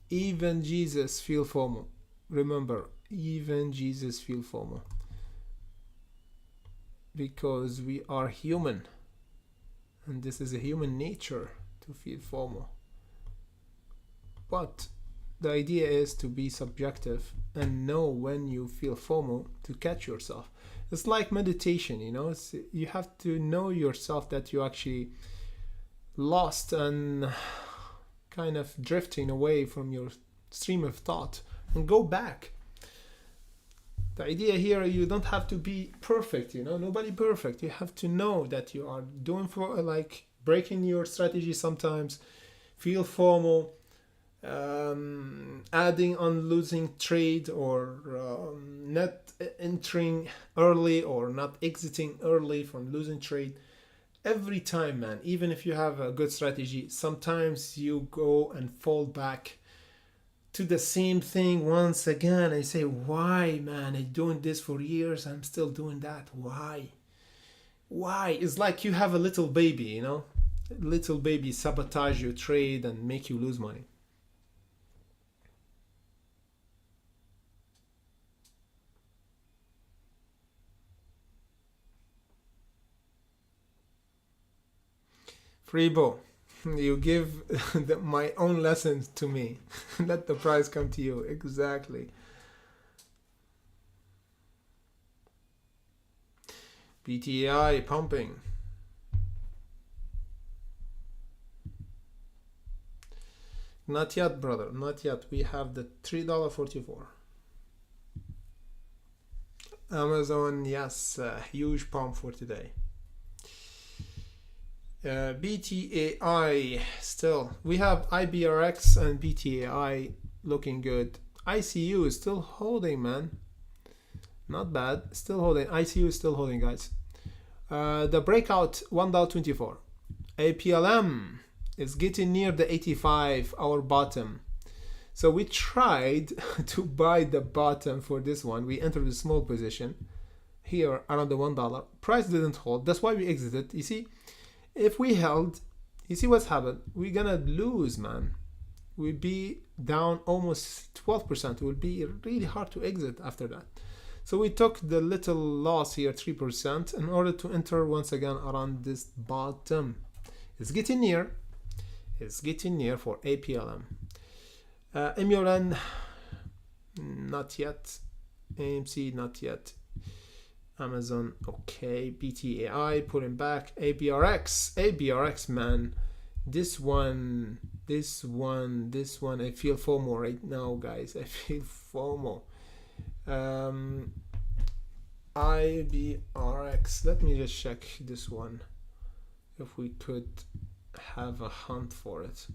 Even Jesus feel FOMO. Remember, even Jesus feel FOMO. Because we are human. And this is a human nature to feel FOMO. But the idea is to be subjective and know when you feel FOMO to catch yourself. It's like meditation, you know. You have to know yourself that you actually lost and kind of drifting away from your stream of thought and go back. The idea here, you don't have to be perfect, you know, nobody perfect. You have to know that you are doing for like breaking your strategy sometimes, feel FOMO, adding on losing trade, or not entering early or not exiting early from losing trade. Every time, man, even if you have a good strategy, sometimes you go and fall back to the same thing once again. I say, why, man? I'm doing this for years. I'm still doing that. Why? Why? It's like you have a little baby, you know? Little baby sabotage your trade and make you lose money. Freebo, you give my own lessons to me. Let the prize come to you. Exactly. BTI pumping. Not yet, brother. Not yet. We have the $3.44. Amazon, yes, huge pump for today. BTAI still. We have IBRX and BTAI looking good. ICU is still holding, man. Not bad. Still holding. ICU is still holding, guys. The breakout $1.24. APLM is getting near the 85, our bottom. So we tried to buy the bottom for this one. We entered a small position here around the $1. Price didn't hold. That's why we exited. You see, if we held, you see what's happened? We're gonna lose, man. We'll be down almost 12%. It will be really hard to exit after that. So we took the little loss here, 3%, in order to enter once again around this bottom. It's getting near. It's getting near for APLM. Emulan, not yet. AMC, not yet. Amazon, okay. BTAI, pulling back. ABRX, man. This one, I feel FOMO right now, guys. I feel FOMO. IBRX, let me just check this one. If we could have a hunt for it.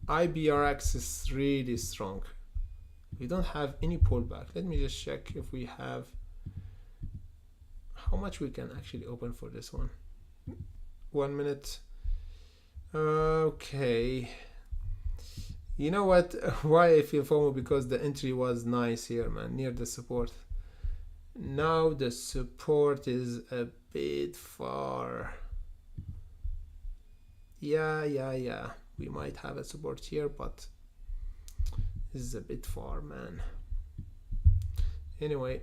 IBRX is really strong. We don't have any pullback. Let me just check if we have how much we can actually open for this one. 1 minute. Okay. You know what? Why I feel FOMO? Because the entry was nice here, man, near the support. Now the support is a bit far. Yeah. We might have a support here, but this is a bit far, man. Anyway,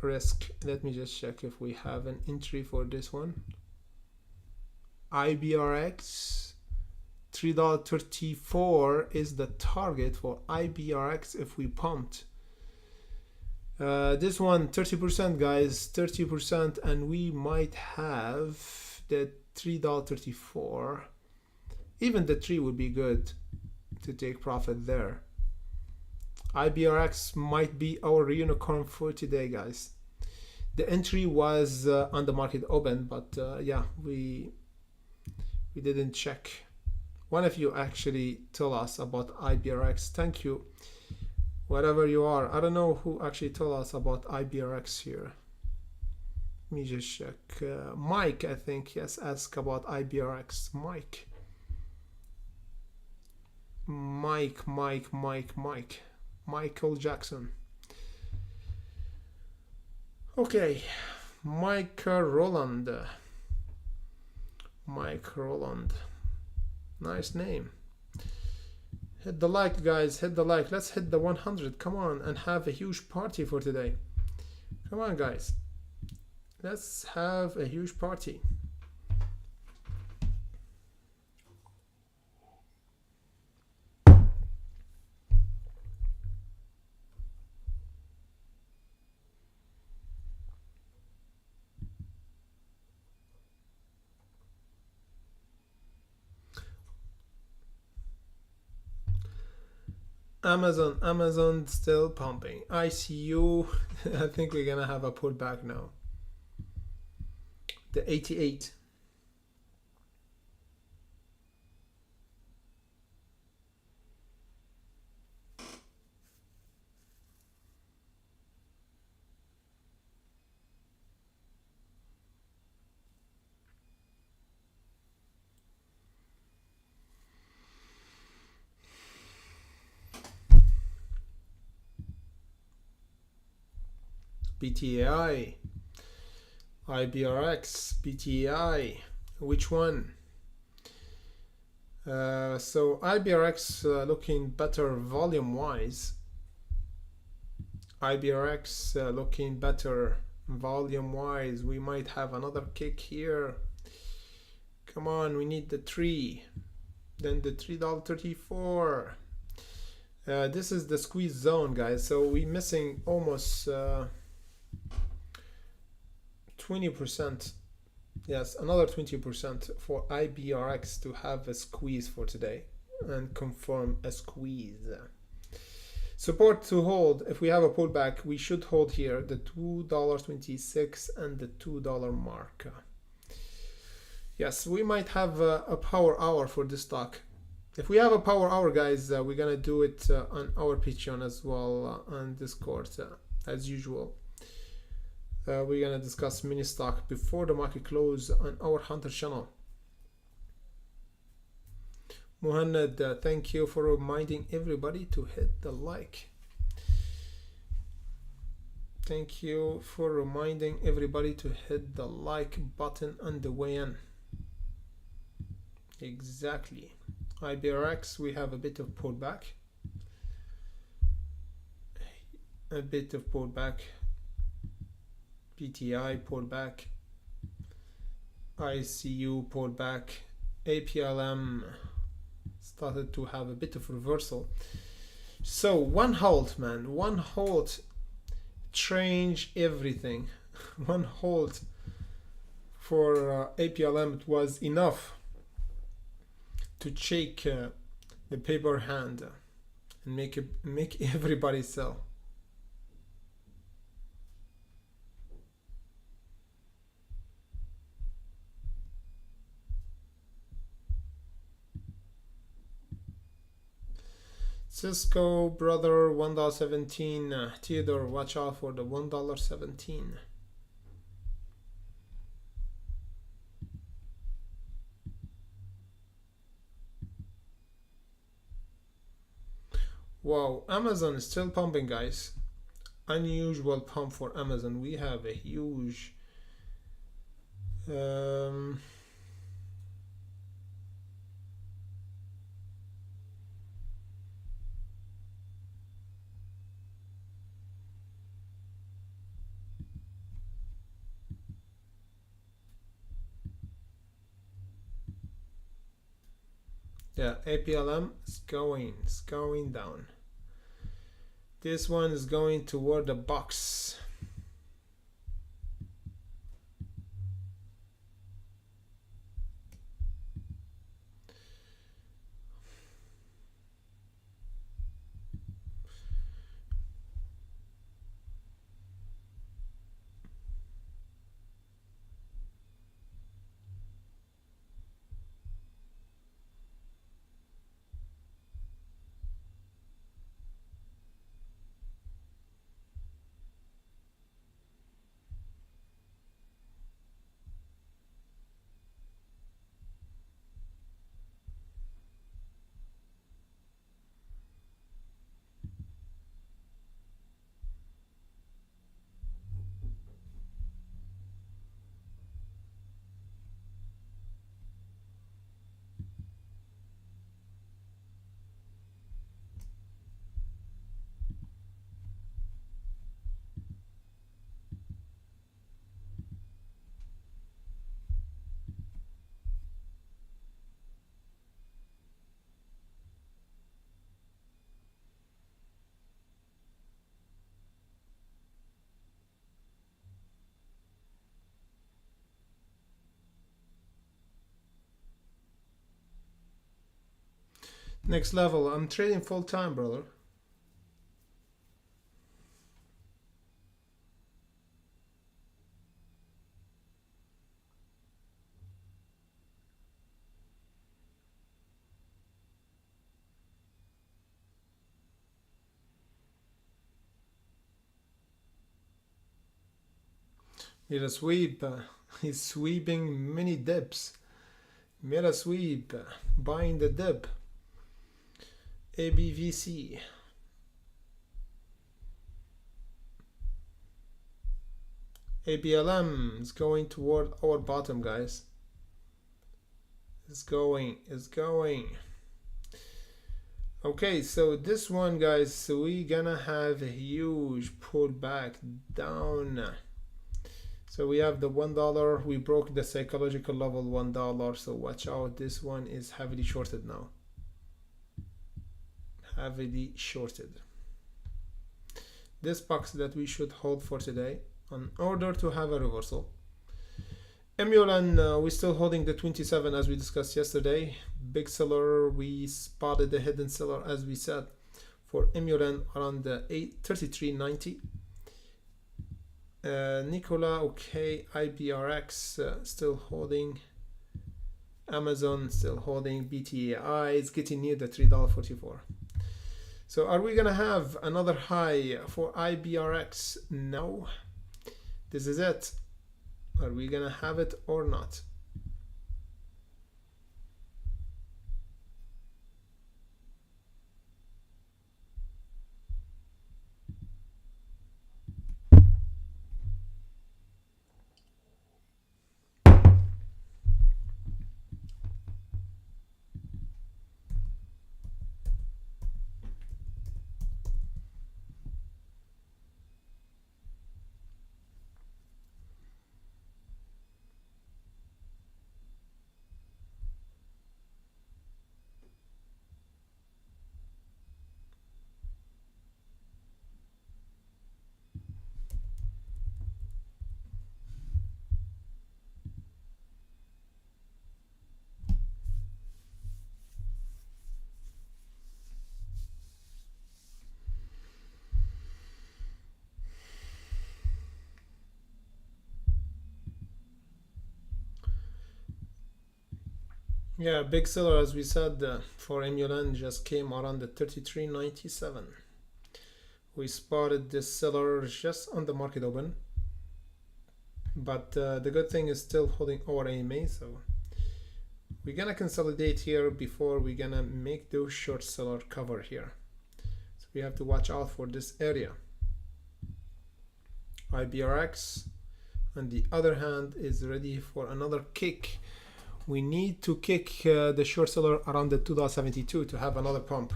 risk. Let me just check if we have an entry for this one. IBRX. $3.34 is the target for IBRX if we pumped. This one 30%, guys, 30%, and we might have the $3.34. Even the 3 would be good to take profit there. IBRX might be our unicorn for today, guys. The entry was on the market open, but yeah, we didn't check. One of you actually told us about IBRX. Thank you, whatever you are. I don't know who actually told us about IBRX here. Let me just check. Mike, I think, yes, asked about IBRX. Mike. Michael Jackson. Okay, Mike Roland. Nice name. Hit the like, guys. Hit the like. Let's hit the 100. Come on, and have a huge party for today. Come on, guys. Let's have a huge party. Amazon still pumping. ICU, I think we're gonna have a pullback now. The 88. BTAI, IBRX, BTAI, which one? So IBRX looking better volume wise. IBRX looking better volume wise. We might have another kick here. Come on, we need the 3, then the $3.34. This is the squeeze zone, guys, so we're missing almost 20%. Yes, another 20% for IBRX to have a squeeze for today and confirm a squeeze. Support to hold. If we have a pullback, we should hold here the $2.26 and the $2 mark. Yes, we might have a power hour for this stock. If we have a power hour, guys, we're gonna do it on our Patreon as well on Discord as usual. We're gonna discuss mini stock before the market close on our Hunter channel. Muhammad, thank you for reminding everybody to hit the like. Thank you for reminding everybody to hit the like button on the way in. Exactly. IBRX, we have a bit of pullback. A bit of pullback. PTI pullback, ICU pullback, APLM started to have a bit of reversal. So one halt, man, one halt changed everything. One halt for APLM, it was enough to shake the paper hand and make everybody sell. Cisco, brother, $1.17. Theodore, watch out for the $1.17. Wow, Amazon is still pumping, guys. Unusual pump for Amazon. We have a huge yeah, APLM is going down. This one is going toward the box. Next level. I'm trading full time, brother. Made a sweep. He's sweeping many dips. Made a sweep. Buying the dip. ABVC. ABLM is going toward our bottom, guys. It's going. Okay, so this one, guys, so we gonna have a huge pullback down. So we have the $1. We broke the psychological level $1. So watch out. This one is heavily shorted now. Heavily shorted. This box that we should hold for today in order to have a reversal. Emulan, we're still holding the 27 as we discussed yesterday. Big seller, we spotted the hidden seller as we said for Emulan around the 833.90. NKLA, okay. IBRX still holding. Amazon still holding. BTAI is getting near the $3.44. So are we gonna have another high for IBRX? No. This is it. Are we gonna have it or not? Yeah, big seller as we said for Emulan just came around the 33.97. We spotted this seller just on the market open, but the good thing is still holding our AMA, so we're gonna consolidate here before we're gonna make those short seller cover here. So we have to watch out for this area. IBRX on the other hand is ready for another kick. We need to kick the short seller around the $2.72 to have another pump.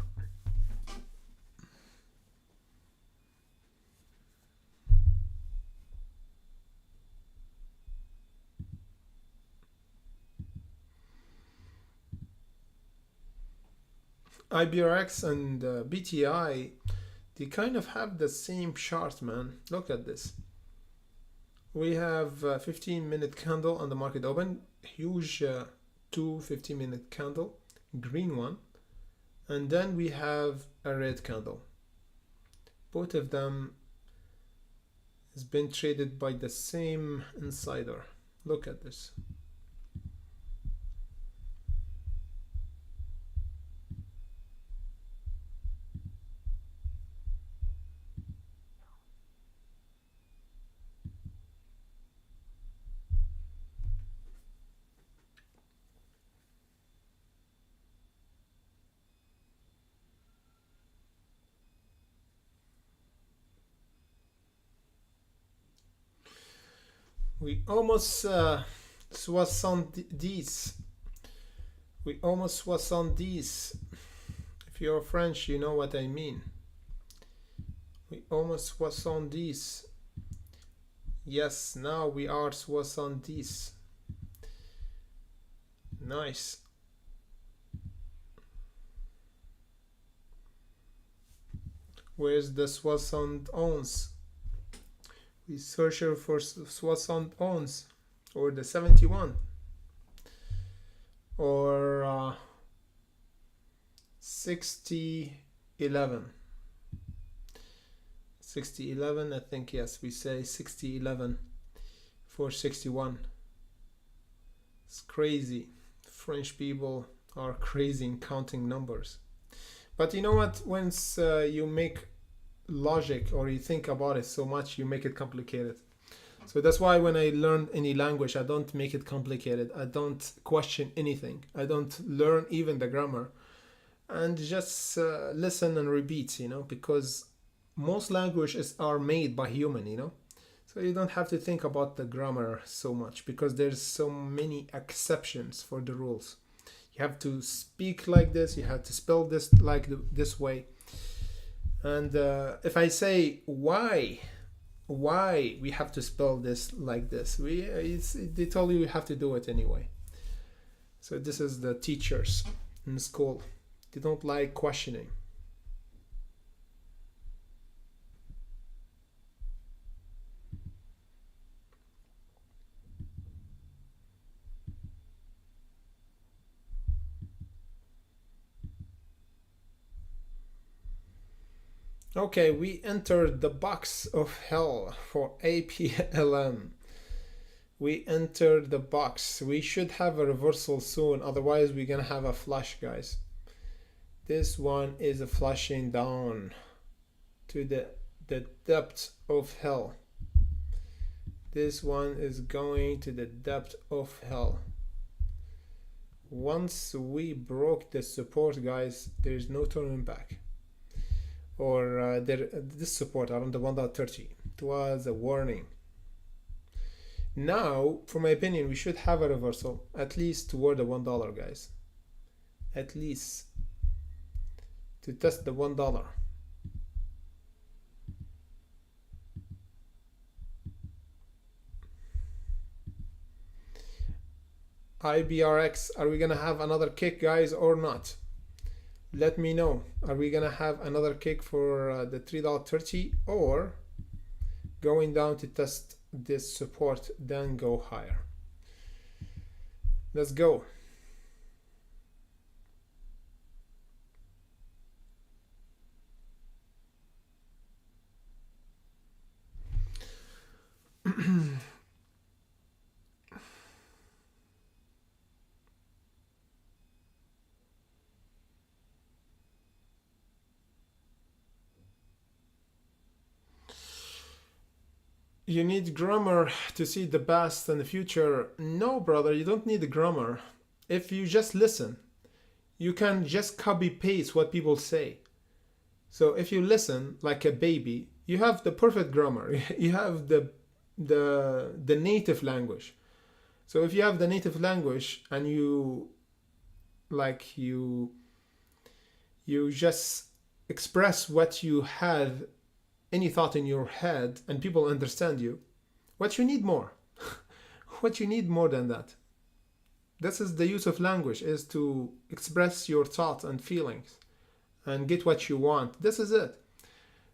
IBRX and BTI, they kind of have the same chart, man. Look at this. We have a 15-minute candle on the market open, huge 2 15-minute candle, green one, and then we have a red candle. Both of them has been traded by the same insider. Look at this. We almost 70. We almost 70. If you're French, you know what I mean. We almost 70. Yes, now we are 70. Nice. Where's the 71? We search for 71 or the 71 or 6011. 6011, I think, yes, we say 6011 for 61. It's crazy. French people are crazy in counting numbers. But you know what? Once you make logic or you think about it so much, you make it complicated. So that's why when I learn any language, I don't make it complicated. I don't question anything. I don't learn even the grammar, and just listen and repeat, because most languages are made by human, So you don't have to think about the grammar so much because there's so many exceptions for the rules. You have to speak like this, you have to spell this like this way. And if I say why we have to spell this like this, they told you have to do it anyway. So this is the teachers in school. They don't like questioning. Okay, we entered the box of hell for APLM. We entered the box. We should have a reversal soon, otherwise we're gonna have a flush, guys. This one is a flushing down to the depth of hell. This one is going to the depth of hell. Once we broke the support, guys, there's no turning back. Or this support around the 1.30, it was a warning. Now, for my opinion, we should have a reversal at least toward the $1, guys. At least to test the $1. IBRX, are we gonna have another kick, guys, or not? Let me know. Are we gonna have another kick for the $3.30 or going down to test this support, then go higher? Let's go. You need grammar to see the past and the future. No, brother, you don't need the grammar. If you just listen, you can just copy paste what people say. So if you listen like a baby, you have the perfect grammar. You have the native language. So if you have the native language and you just express what you have, any thought in your head, and people understand you, what you need more? What you need more than that? This is the use of language, is to express your thoughts and feelings and get what you want. This is it.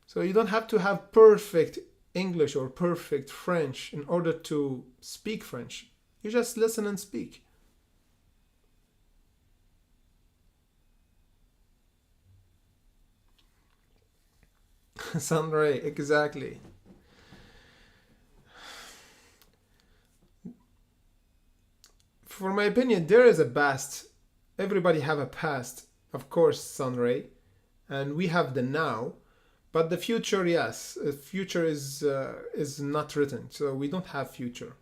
So you don't have to have perfect English or perfect French in order to speak French. You just listen and speak. Sunray, exactly. For my opinion, there is a past. Everybody have a past, of course, Sunray, and we have the now. But the future, yes, the future is not written, so we don't have future.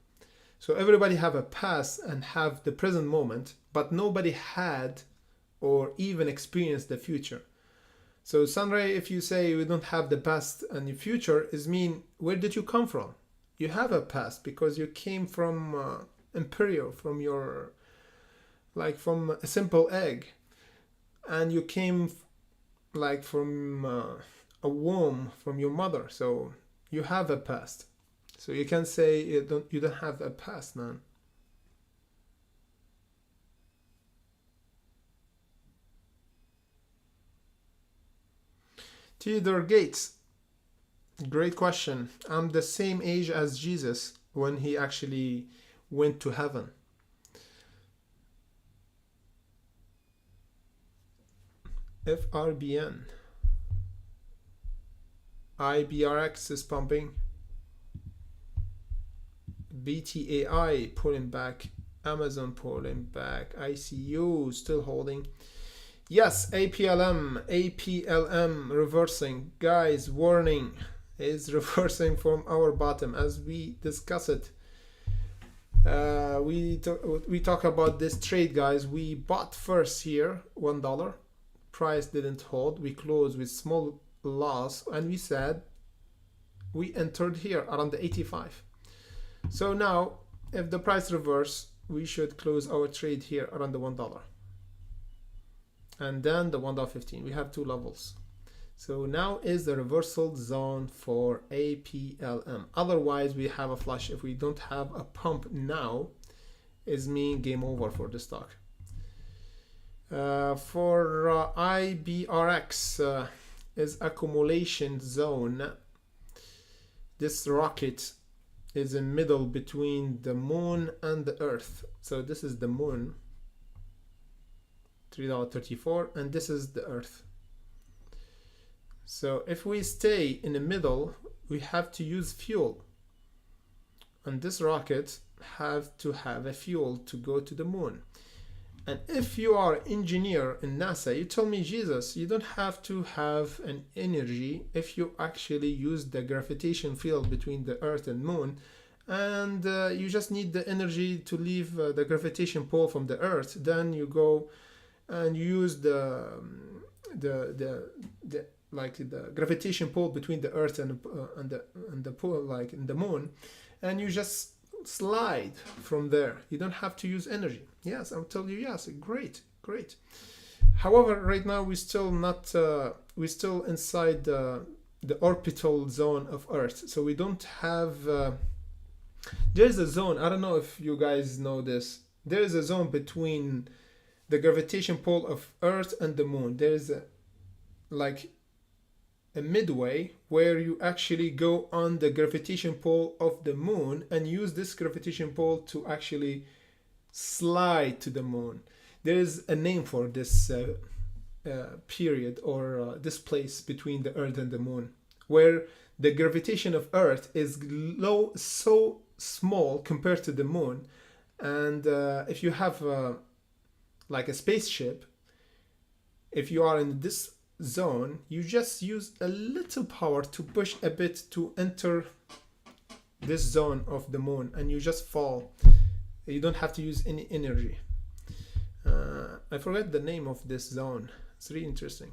So everybody have a past and have the present moment, but nobody had or even experienced the future. So Sunray, if you say we don't have the past and the future, is mean where did you come from? You have a past because you came from Imperial, from your, from a simple egg, and you came from a womb from your mother. So you have a past. So you can say you don't have a past, man. Theodore Gates, great question. I'm the same age as Jesus when he actually went to heaven. FRBN. IBRX is pumping. BTAI pulling back. Amazon pulling back. ICU still holding. Yes, APLM reversing. Guys, warning. is reversing from our bottom as we discuss it. We talk about this trade, guys. We bought first here $1, price didn't hold, we closed with small loss, and we said we entered here around the 85. So now if the price reverse, we should close our trade here around the $1 and then the $1.15. We have two levels. So now is the reversal zone for APLM. Otherwise we have a flush. If we don't have a pump now, is mean game over for the stock. For IBRX is accumulation zone. This rocket is in middle between the moon and the earth. So this is the moon, $3.34, and this is the earth. So if we stay in the middle, we have to use fuel, and this rocket have to have a fuel to go to the moon. And if you are an engineer in NASA, you tell me, Jesus, you don't have to have an energy if you actually use the gravitation field between the earth and moon, and you just need the energy to leave the gravitation pull from the earth. Then you go and use the gravitation pull between the earth and the pull like in the moon, and you just slide from there. You don't have to use energy. Yes, I'll tell you, yes, great. However, right now we're still inside the orbital zone of Earth, so we don't have there's a zone, I don't know if you guys know this, there is a zone between the gravitation pull of Earth and the moon. There's a midway where you actually go on the gravitation pull of the moon and use this gravitation pull to actually slide to the moon. There is a name for this period or this place between the earth and the moon, where the gravitation of earth is low, so small compared to the moon. And if you have like a spaceship, if you are in this zone, you just use a little power to push a bit to enter this zone of the moon, and you just fall. You don't have to use any energy. I forget the name of this zone. It's really interesting.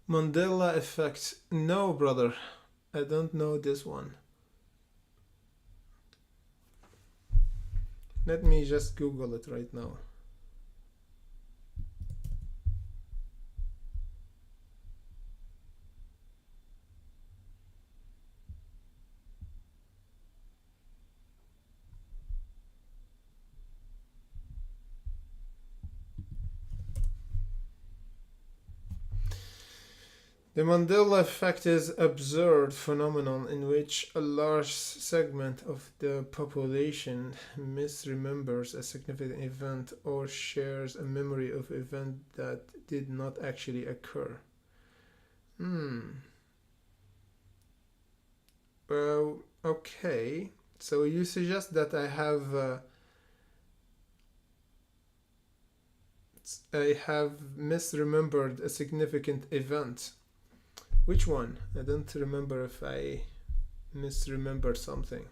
Mandela effect. No, brother. I don't know this one. Let me just Google it right now. The Mandela effect is an observed phenomenon in which a large segment of the population misremembers a significant event or shares a memory of an event that did not actually occur. Well, okay. So you suggest that I have misremembered a significant event. Which one? I don't remember if I misremembered something.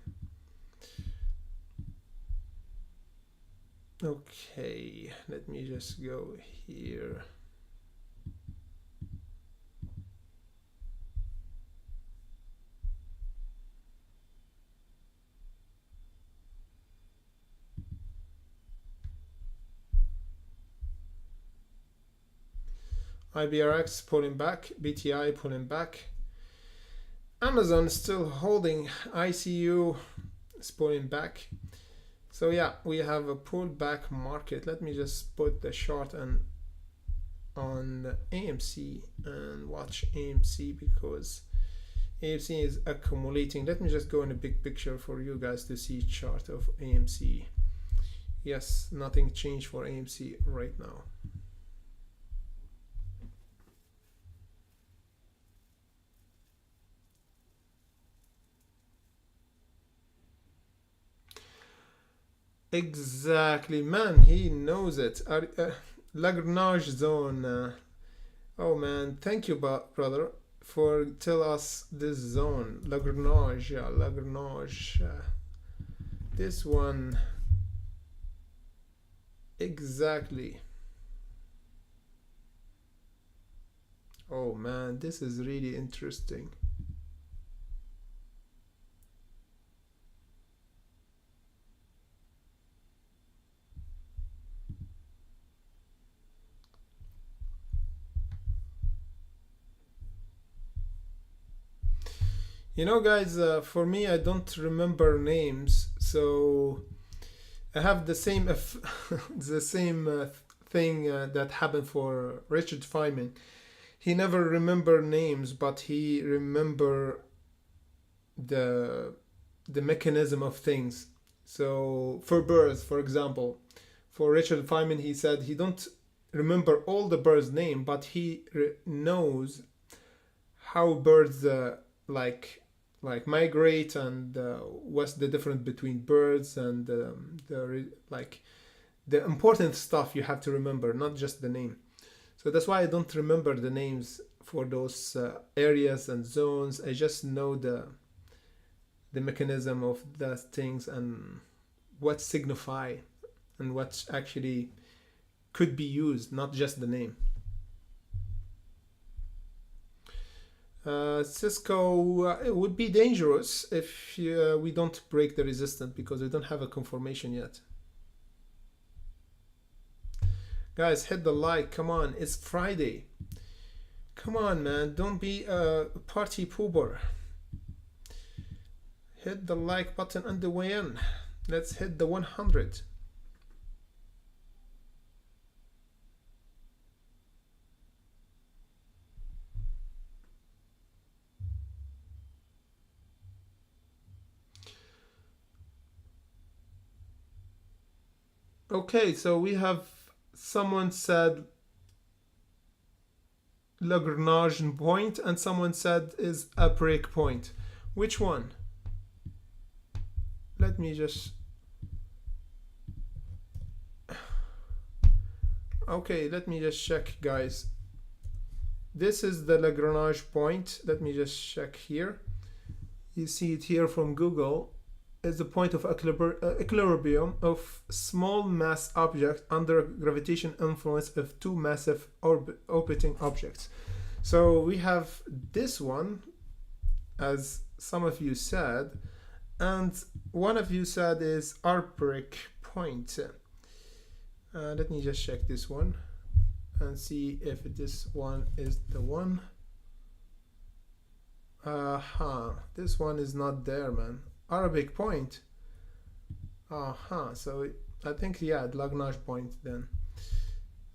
Okay, let me just go here. IBRX pulling back, BTI pulling back. Amazon still holding, ICU is pulling back. So yeah, we have a pullback market. Let me just put the chart on AMC and watch AMC, because AMC is accumulating. Let me just go in a big picture for you guys to see chart of AMC. Yes, nothing changed for AMC right now. Exactly, man, he knows it. Lagrange zone. Oh man, thank you, brother, for tell us this zone. Lagrange, yeah, Lagrange. This one. Exactly. Oh man, this is really interesting. You know, guys, for me, I don't remember names, so I have the same the same thing that happened for Richard Feynman. He never remember names, but he remember the mechanism of things. So for birds, for example, for Richard Feynman, he said he don't remember all the birds' name, but he knows how birds like migrate and what's the difference between birds and the important stuff you have to remember, not just the name. So that's why I don't remember the names for those areas and zones. I just know the mechanism of the things and what signify and what actually could be used, not just the name. Cisco, it would be dangerous if we don't break the resistance because we don't have a confirmation yet. Guys, hit the like. Come on, it's Friday. Come on, man. Don't be a party pooper. Hit the like button on the way in. Let's hit the 100. Okay, so we have someone said Lagrangian point and someone said is a break point. Which one? Let me just... Okay, let me just check, guys. This is the Lagrange point. Let me just check here. You see it here from Google. Is the point of equilibrium of small mass object under gravitation influence of two massive orbiting objects. So we have this one, as some of you said, and one of you said is our break point. Let me just check this one and see if this one is the one. This one is not there, man. Arabic point. So I think, yeah, Lagrange point then.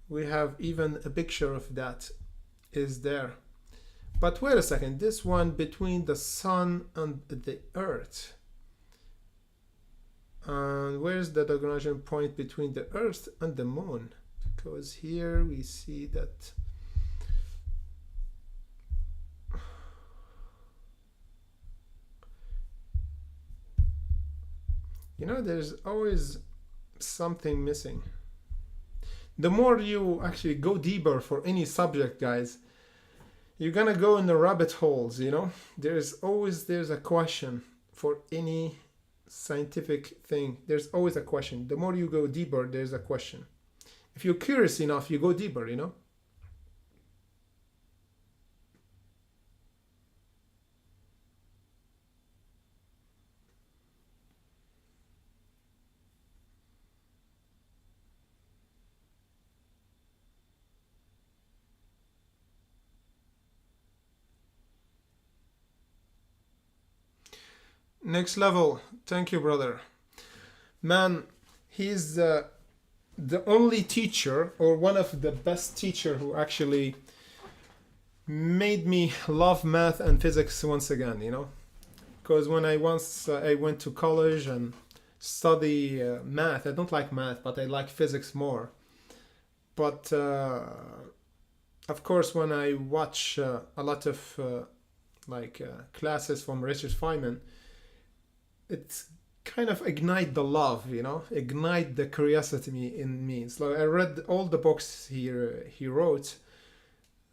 We have even a picture of that is there. But wait a second, this one between the sun and the earth. And where's the Lagrangian point between the earth and the moon? Because here we see that there's always something missing. The more you actually go deeper for any subject, guys, you're gonna go in the rabbit holes, There's a question for any scientific thing. There's always a question. The more you go deeper, there's a question. If you're curious enough, you go deeper, Next level. Thank you, brother. Man, he's the only teacher or one of the best teacher who actually made me love math and physics once again, because when I went to college and study math, I don't like math, but I like physics more. But of course, when I watch a lot of classes from Richard Feynman, it's kind of ignite the love, ignite the curiosity in me. So I read all the books he wrote,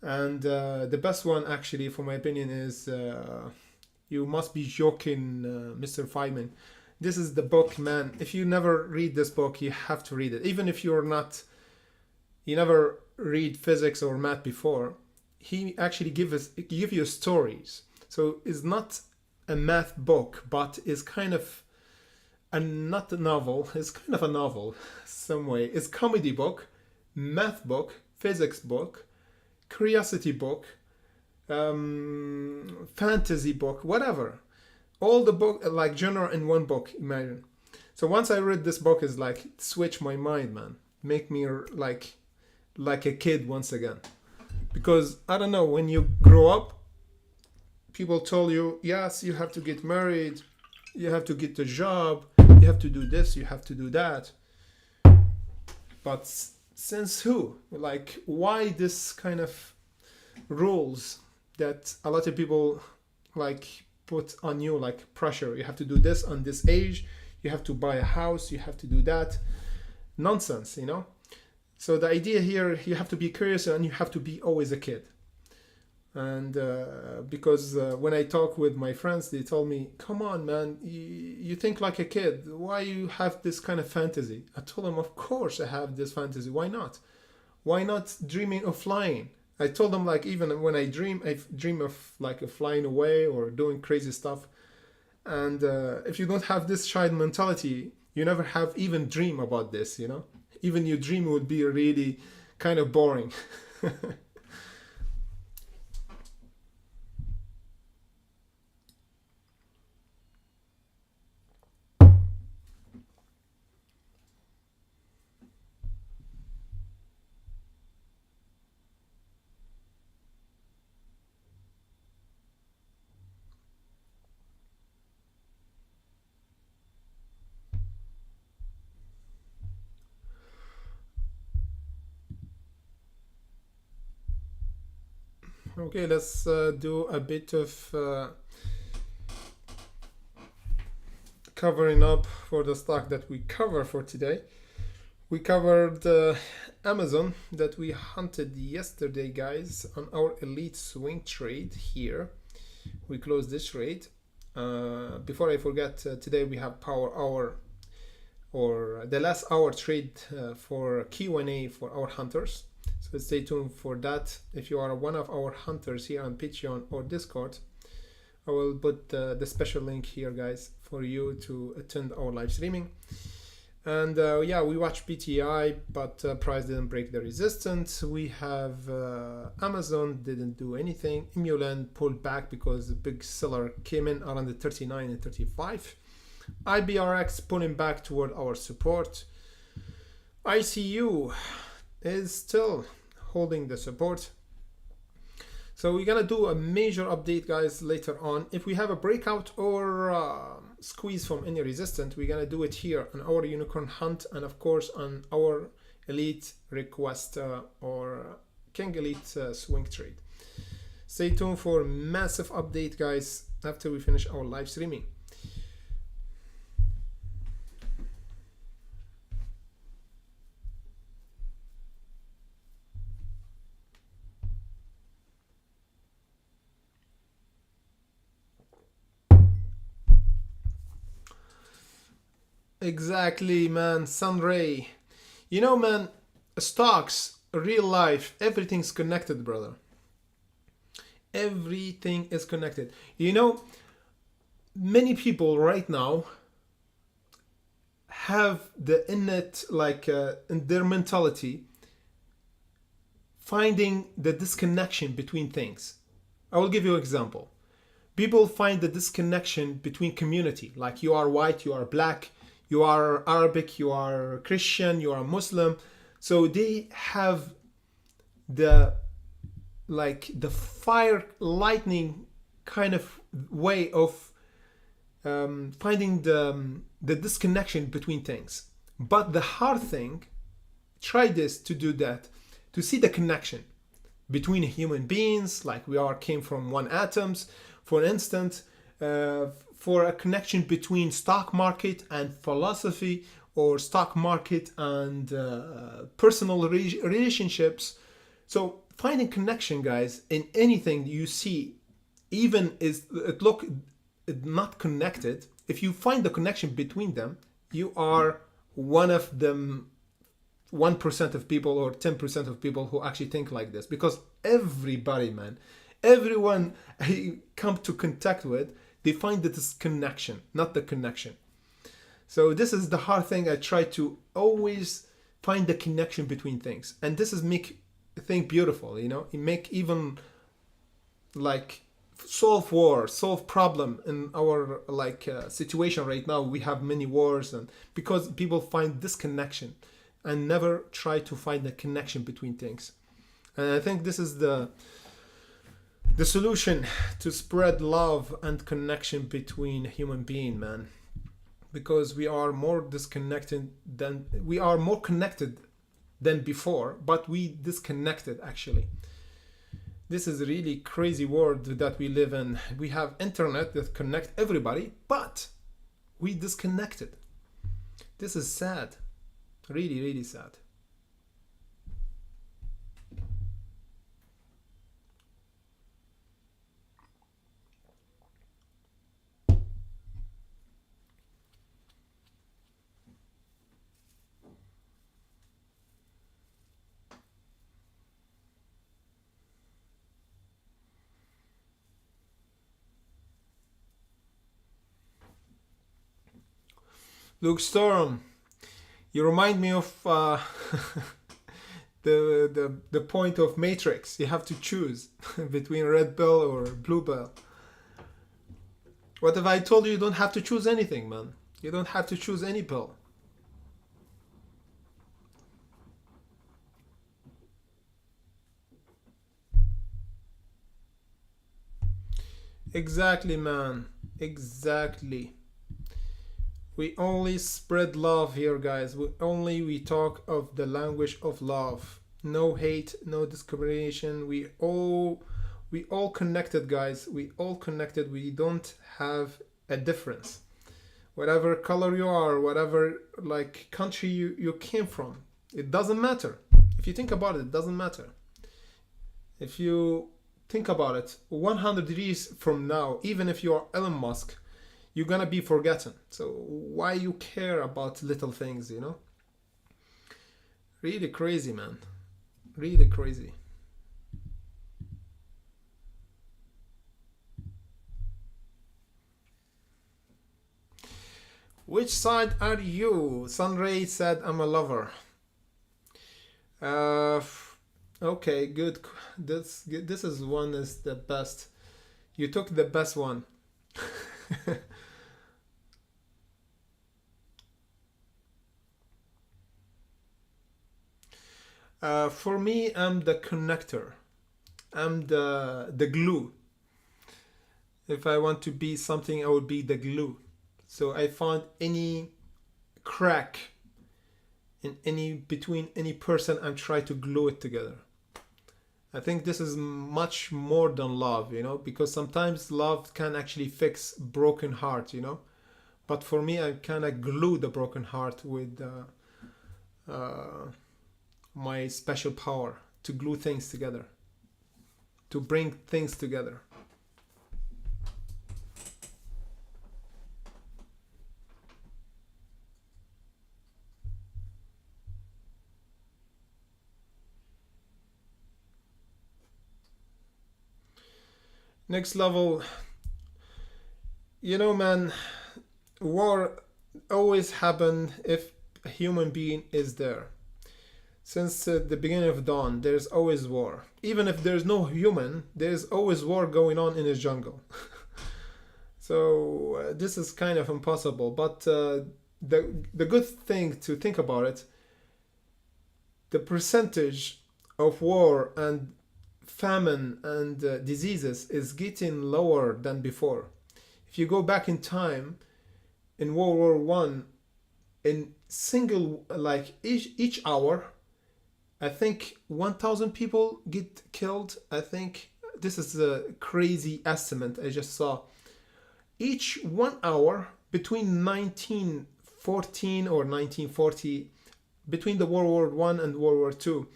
and the best one, actually, for my opinion, is You Must Be Joking, Mr. Feynman. This is the book, man. If you never read this book, you have to read it. Even if you never read physics or math before, he actually give you stories. So it's not a math book, but it's kind of not a novel. It's kind of a novel, some way. It's comedy book, math book, physics book, curiosity book, fantasy book, whatever. All the book, like genre in one book, imagine. So once I read this book, is like switch my mind, man. Make me like a kid once again. Because I don't know, when you grow up, people tell you, yes, you have to get married, you have to get a job, you have to do this, you have to do that. But since who? Like, why this kind of rules that a lot of people put on you, like pressure? You have to do this on this age, you have to buy a house, you have to do that. Nonsense, So the idea here, you have to be curious and you have to be always a kid. And because when I talk with my friends, they told me, come on, man, you think like a kid. Why you have this kind of fantasy? I told them, of course I have this fantasy. Why not? Why not dreaming of flying? I told them, like, even when I dream of like flying away or doing crazy stuff. And if you don't have this child mentality, you never have even dream about this, Even your dream would be really kind of boring. Okay, let's do a bit of covering up for the stock that we cover for today. We covered Amazon that we hunted yesterday, guys, on our elite swing trade here. We closed this trade. Before I forget, today we have power hour, or the last hour trade for Q&A for our hunters. So stay tuned for that. If you are one of our hunters here on Patreon or Discord, I will put the special link here, guys, for you to attend our live streaming. And we watched PTI, but price didn't break the resistance. We have Amazon didn't do anything. Emulan pulled back because the big seller came in around the 39 and 35. IBRX pulling back toward our support. ICU is still holding the support. So we're gonna do a major update, guys, later on. If we have a breakout or squeeze from any resistance, we're gonna do it here on our unicorn hunt, and of course on our elite request or King Elite swing trade. Stay tuned for massive update, guys, after we finish our live streaming. Exactly, man. Sunray. Man, stocks, real life, everything's connected, brother. Everything is connected. Many people right now have the innate, in their mentality, finding the disconnection between things. I will give you an example. People find the disconnection between community, like you are white, you are black, you are Arabic, you are Christian, you are Muslim. So they have the like the fire lightning kind of way of finding the disconnection between things. But the hard thing, try this to do that, to see the connection between human beings, like we are came from one atoms, for instance, for a connection between stock market and philosophy, or stock market and personal relationships. So finding connection, guys, in anything you see, even is it look not connected, if you find the connection between them, you are one of them 1% of people or 10% of people who actually think like this. Because everybody, man, everyone I come to contact with, they find that this connection, not the connection. So this is the hard thing. I try to always find the connection between things, and this is make thing beautiful, you know. It make even like solve war, solve problem in our like situation right now. We have many wars, and because people find disconnection and never try to find the connection between things. And I think this is the solution to spread love and connection between human being, man. Because we are more disconnected than we are more connected than before, but we disconnected actually. This is a really crazy world that we live in. We have internet that connect everybody, but we disconnected. This is sad. Really, really sad. Luke Storm, you remind me of the point of Matrix. You have to choose between red pill or blue pill. What if I told you you don't have to choose anything, man? You don't have to choose any pill. Exactly, man. Exactly. We only spread love here, guys. We talk of the language of love. No hate, no discrimination. We all connected, guys. We all connected. We don't have a difference. Whatever color you are, whatever like country you came from, it doesn't matter. If you think about it, it doesn't matter. If you think about it, 100 degrees from now, even if you are Elon Musk, you're gonna be forgotten. So why you care about little things, you know? Really crazy, man. Really crazy. Which side are you? Sunray said, I'm a lover. Okay, good. This is one is the best. You took the best one. For me, I'm the connector. I'm the glue. If I want to be something, I would be the glue. So I found any crack in between any person and try to glue it together. I think this is much more than love, you know, because sometimes love can actually fix broken heart, you know. But for me, I kind of glue the broken heart with my special power to glue things together, to bring things together. Next level, you know, man, war always happen if a human being is there. Since the beginning of dawn, there's always war. Even if there's no human, there's always war going on in the jungle. So this is kind of impossible. But the good thing to think about it, the percentage of war and famine and diseases is getting lower than before. If you go back in time, in World War One, in single, like each hour, I think 1,000 people get killed. I think this is a crazy estimate I just saw. Each 1 hour between 1914 or 1940, between the World War One and World War Two,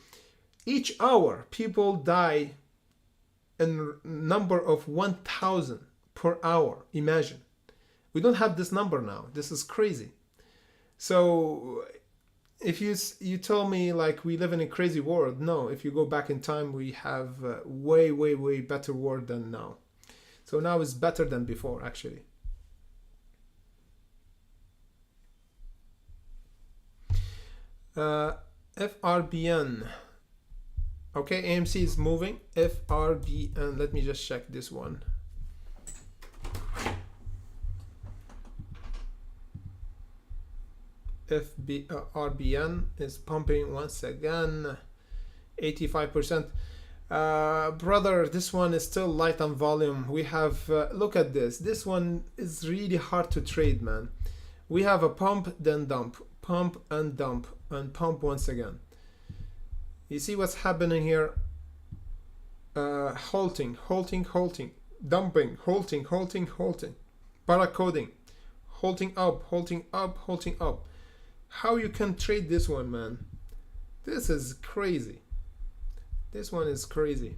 each hour people die in number of 1,000 per hour. Imagine. We don't have this number now. This is crazy. So if you tell me like we live in a crazy world, no. If you go back in time, we have way better world than now. So now it's better than before, actually. FRBN. Okay, AMC is moving. FRBN. Let me just check this one. RBN is pumping once again, 85%. Brother, this one is still light on volume. We have, look at this. This one is really hard to trade, man. We have a pump, then dump, pump and dump, and pump once again. You see what's happening here? Halting, dumping, halting, barcoding, halting up. How you can trade this one, man? This is crazy. This one is crazy.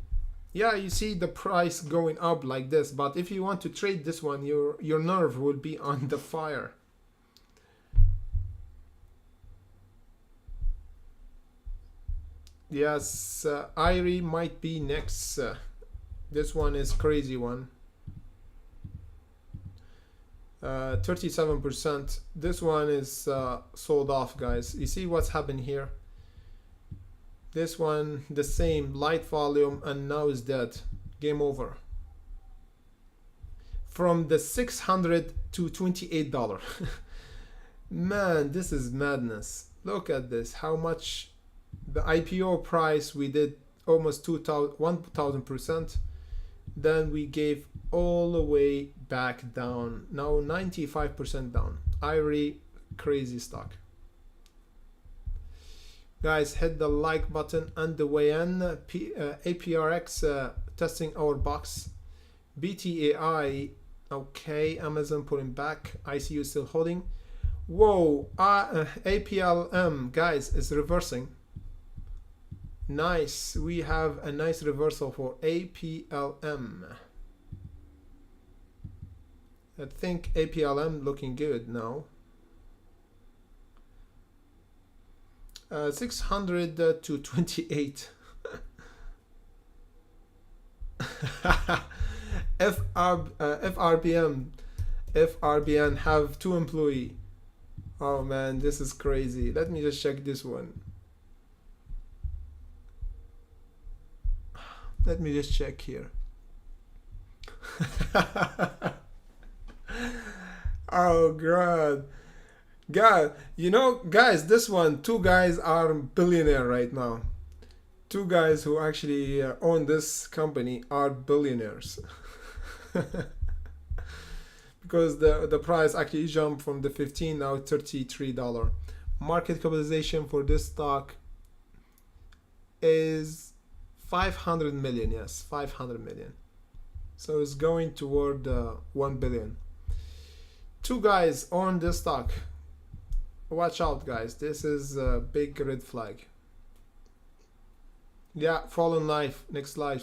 Yeah, you see the price going up like this, but if you want to trade this one, your nerve will be on the fire. Yes, IRI might be next. This one is crazy one. 37%. This one is sold off, guys. You see what's happened here? This one, the same, light volume, and now is dead. Game over. From the $600 to $28. Man, this is madness. Look at this. How much the IPO price we did, almost 1,000%. Then we gave all the way back down. Now 95% down. IRI, crazy stock. Guys, hit the like button and the way in. APRX testing our box. BTAI, okay. Amazon pulling back. ICU still holding. Whoa, APLM, guys, is reversing. Nice. We have a nice reversal for APLM. I think APLM looking good now. 600 to 28. FRBN have 2 employees. Oh man, this is crazy. Let me just check this one. Let me just check here. Oh God, you know, guys, this one, 2 guys are billionaire right now. 2 guys who actually own this company are billionaires. Because the price actually jumped from the 15 now $33. Market capitalization for this stock is 500 million. Yes, 500 million. So it's going toward 1 billion. 2 guys own this stock. Watch out, guys. This is a big red flag. Yeah, fallen life, next level.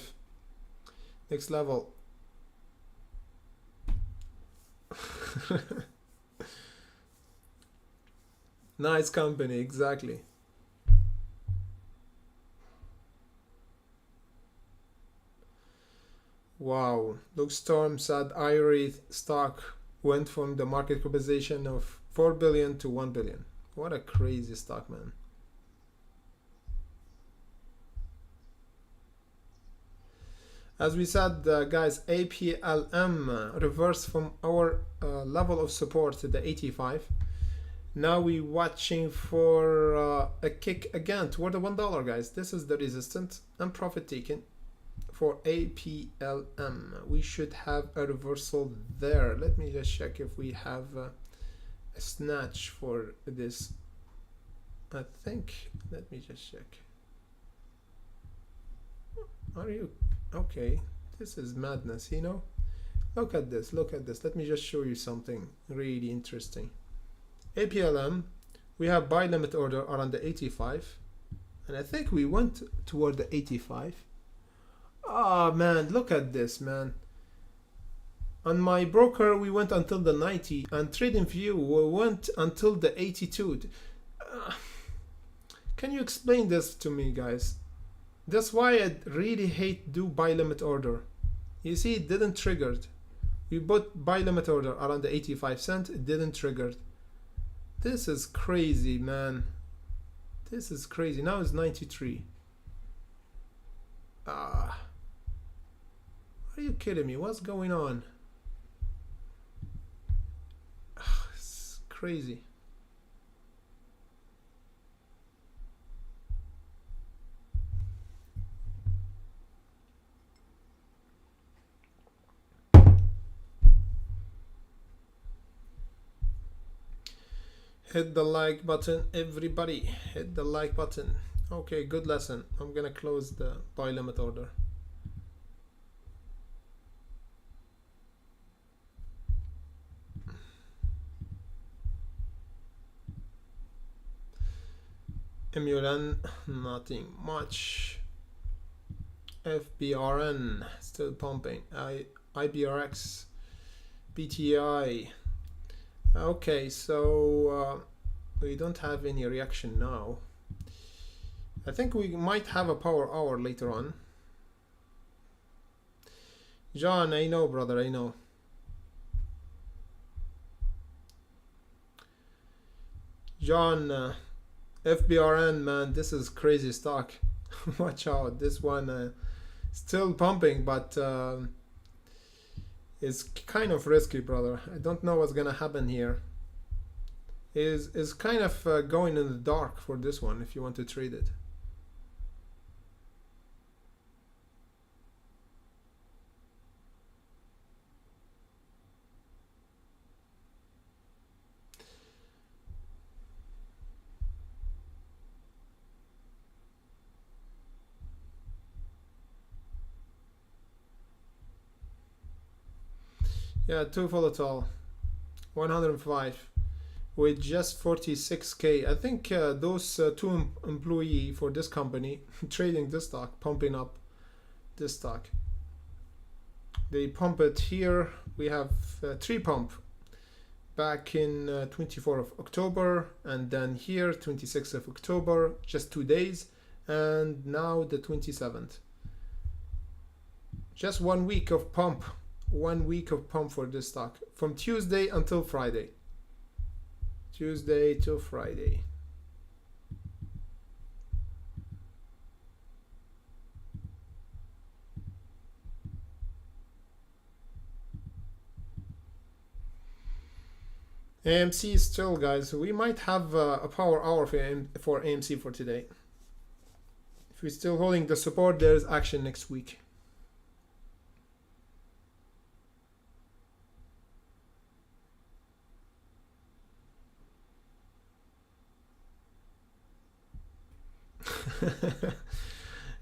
Nice company, exactly. Wow, Luke Storm said IRI stock went from the market capitalization of 4 billion to 1 billion. What a crazy stock, man. As we said, guys, APLM reversed from our level of support to the 85. Now we watching for a kick again toward the $1, guys. This is the resistance and profit taken. for APLM. We should have a reversal there. Let me just check if we have a snatch for this. I think, let me just check. Are you okay? This is madness, you know. Look at this, look at this. Let me just show you something really interesting. APLM, we have buy limit order around the 85, and I think we went toward the 85. Ah, man, look at this, man. On my broker, we went until the 90, and TradingView, we went until the 82. Can you explain this to me, guys? That's why I really hate do buy limit order. You see, it didn't trigger. We bought buy limit order around the 85 cent, it didn't trigger. This is crazy, man. This is crazy. Now it's 93. Are you kidding me? What's going on? It's crazy. Hit the like button, everybody. Hit the like button. Okay, good lesson. I'm gonna close the buy limit order. MULN, nothing much. FBRN, still pumping. IBRX, BTI. Okay, so we don't have any reaction now. I think we might have a power hour later on. John, I know, brother, I know. John, FBRN, man, this is crazy stock. Watch out, this one still pumping, but it's kind of risky, brother. I don't know what's gonna happen here. Is kind of going in the dark for this one if you want to trade it. Yeah, too volatile. 105 with just 46k. I think those two employees for this company trading this stock, pumping up this stock. They pump it here. We have 3 pump back in 24th of October, and then here 26th of October, just 2 days, and now the 27th. Just 1 week of pump. 1 week of pump for this stock from Tuesday until Friday. Tuesday to Friday. AMC still, guys. We might have a power hour for AMC for today. If we're still holding the support, there's action next week.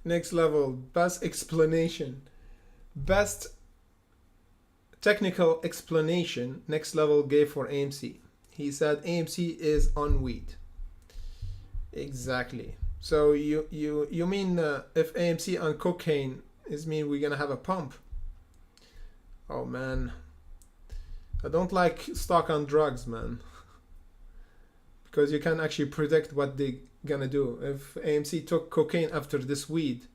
Next level, best explanation, best technical explanation next level gave for AMC. He said AMC is on weed. Exactly. So you mean if AMC on cocaine is mean we're gonna have a pump? Oh man, I don't like stock on drugs, man, because you can actually predict what they gonna do. If AMC took cocaine after this weed,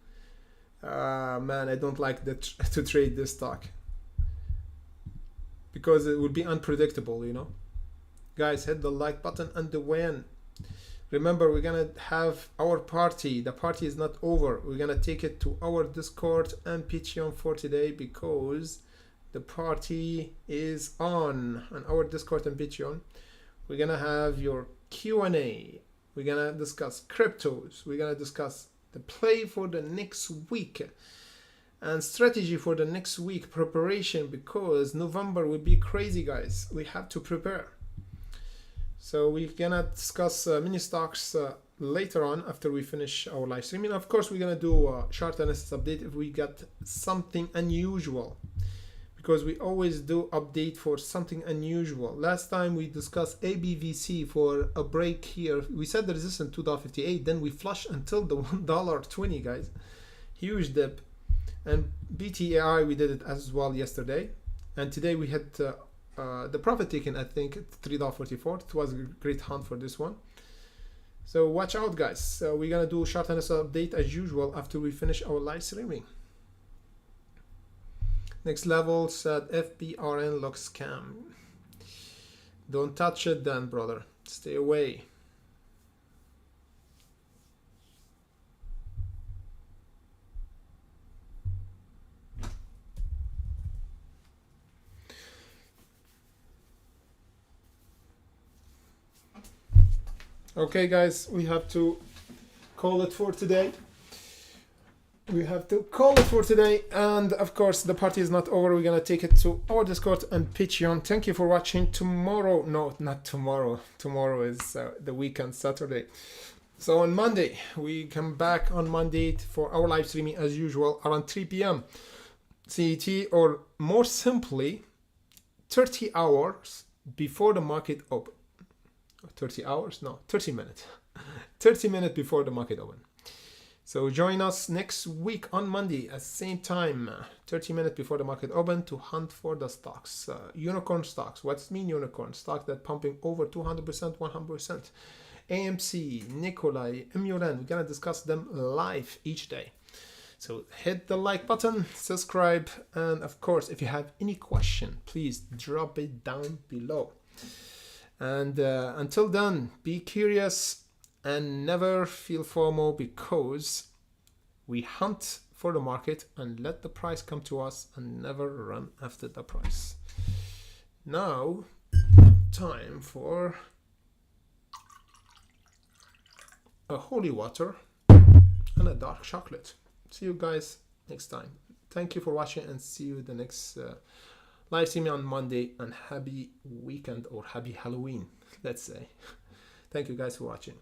man, I don't like to trade this stock because it would be unpredictable, you know. Guys, hit the like button and the win. Remember, we're gonna have our party. The party is not over. We're gonna take it to our Discord and Patreon for today because the party is on our Discord and Patreon. We're gonna have your Q&A. We're gonna discuss cryptos. We're gonna discuss the play for the next week. and strategy for the next week, preparation, because November will be crazy, guys. We have to prepare. So we're gonna discuss mini stocks later on after we finish our live streaming. Of course, we're gonna do a chart analysis update if we got something unusual, because we always do update for something unusual. Last time we discussed ABVC for a break here. We set the resistance $2.58, then we flushed until the $1.20, guys. Huge dip. And BTAI, we did it as well yesterday. And today we had the profit taken, I think, at $3.44. It was a great hunt for this one. So watch out, guys. So we're gonna do short analysis update as usual after we finish our live streaming. Next level said FBRN looks scam. Don't touch it then, brother. Stay away. Okay, guys, we have to call it for today. And of course, the party is not over. We're gonna take it to our Discord and Patreon. Thank you for watching. Tomorrow, no, not tomorrow. Tomorrow is the weekend, Saturday. So on Monday, we come back on Monday for our live streaming as usual around 3 p.m. CET, or more simply, 30 hours before the market open. 30 hours? No, 30 minutes. 30 minutes before the market open. So join us next week on Monday at same time, 30 minutes before the market open, to hunt for the stocks. Unicorn stocks. What's mean unicorn? Stock that pumping over 200%, 100%. AMC, NKLA, We're gonna discuss them live each day. So hit the like button, subscribe, and of course, if you have any question, please drop it down below. And until then, be curious and never feel FOMO, because we hunt for the market and let the price come to us and never run after the price. Now, time for a holy water and a dark chocolate. See you guys next time. Thank you for watching, and see you the next live stream on Monday, and happy weekend or happy Halloween, let's say. Thank you guys for watching.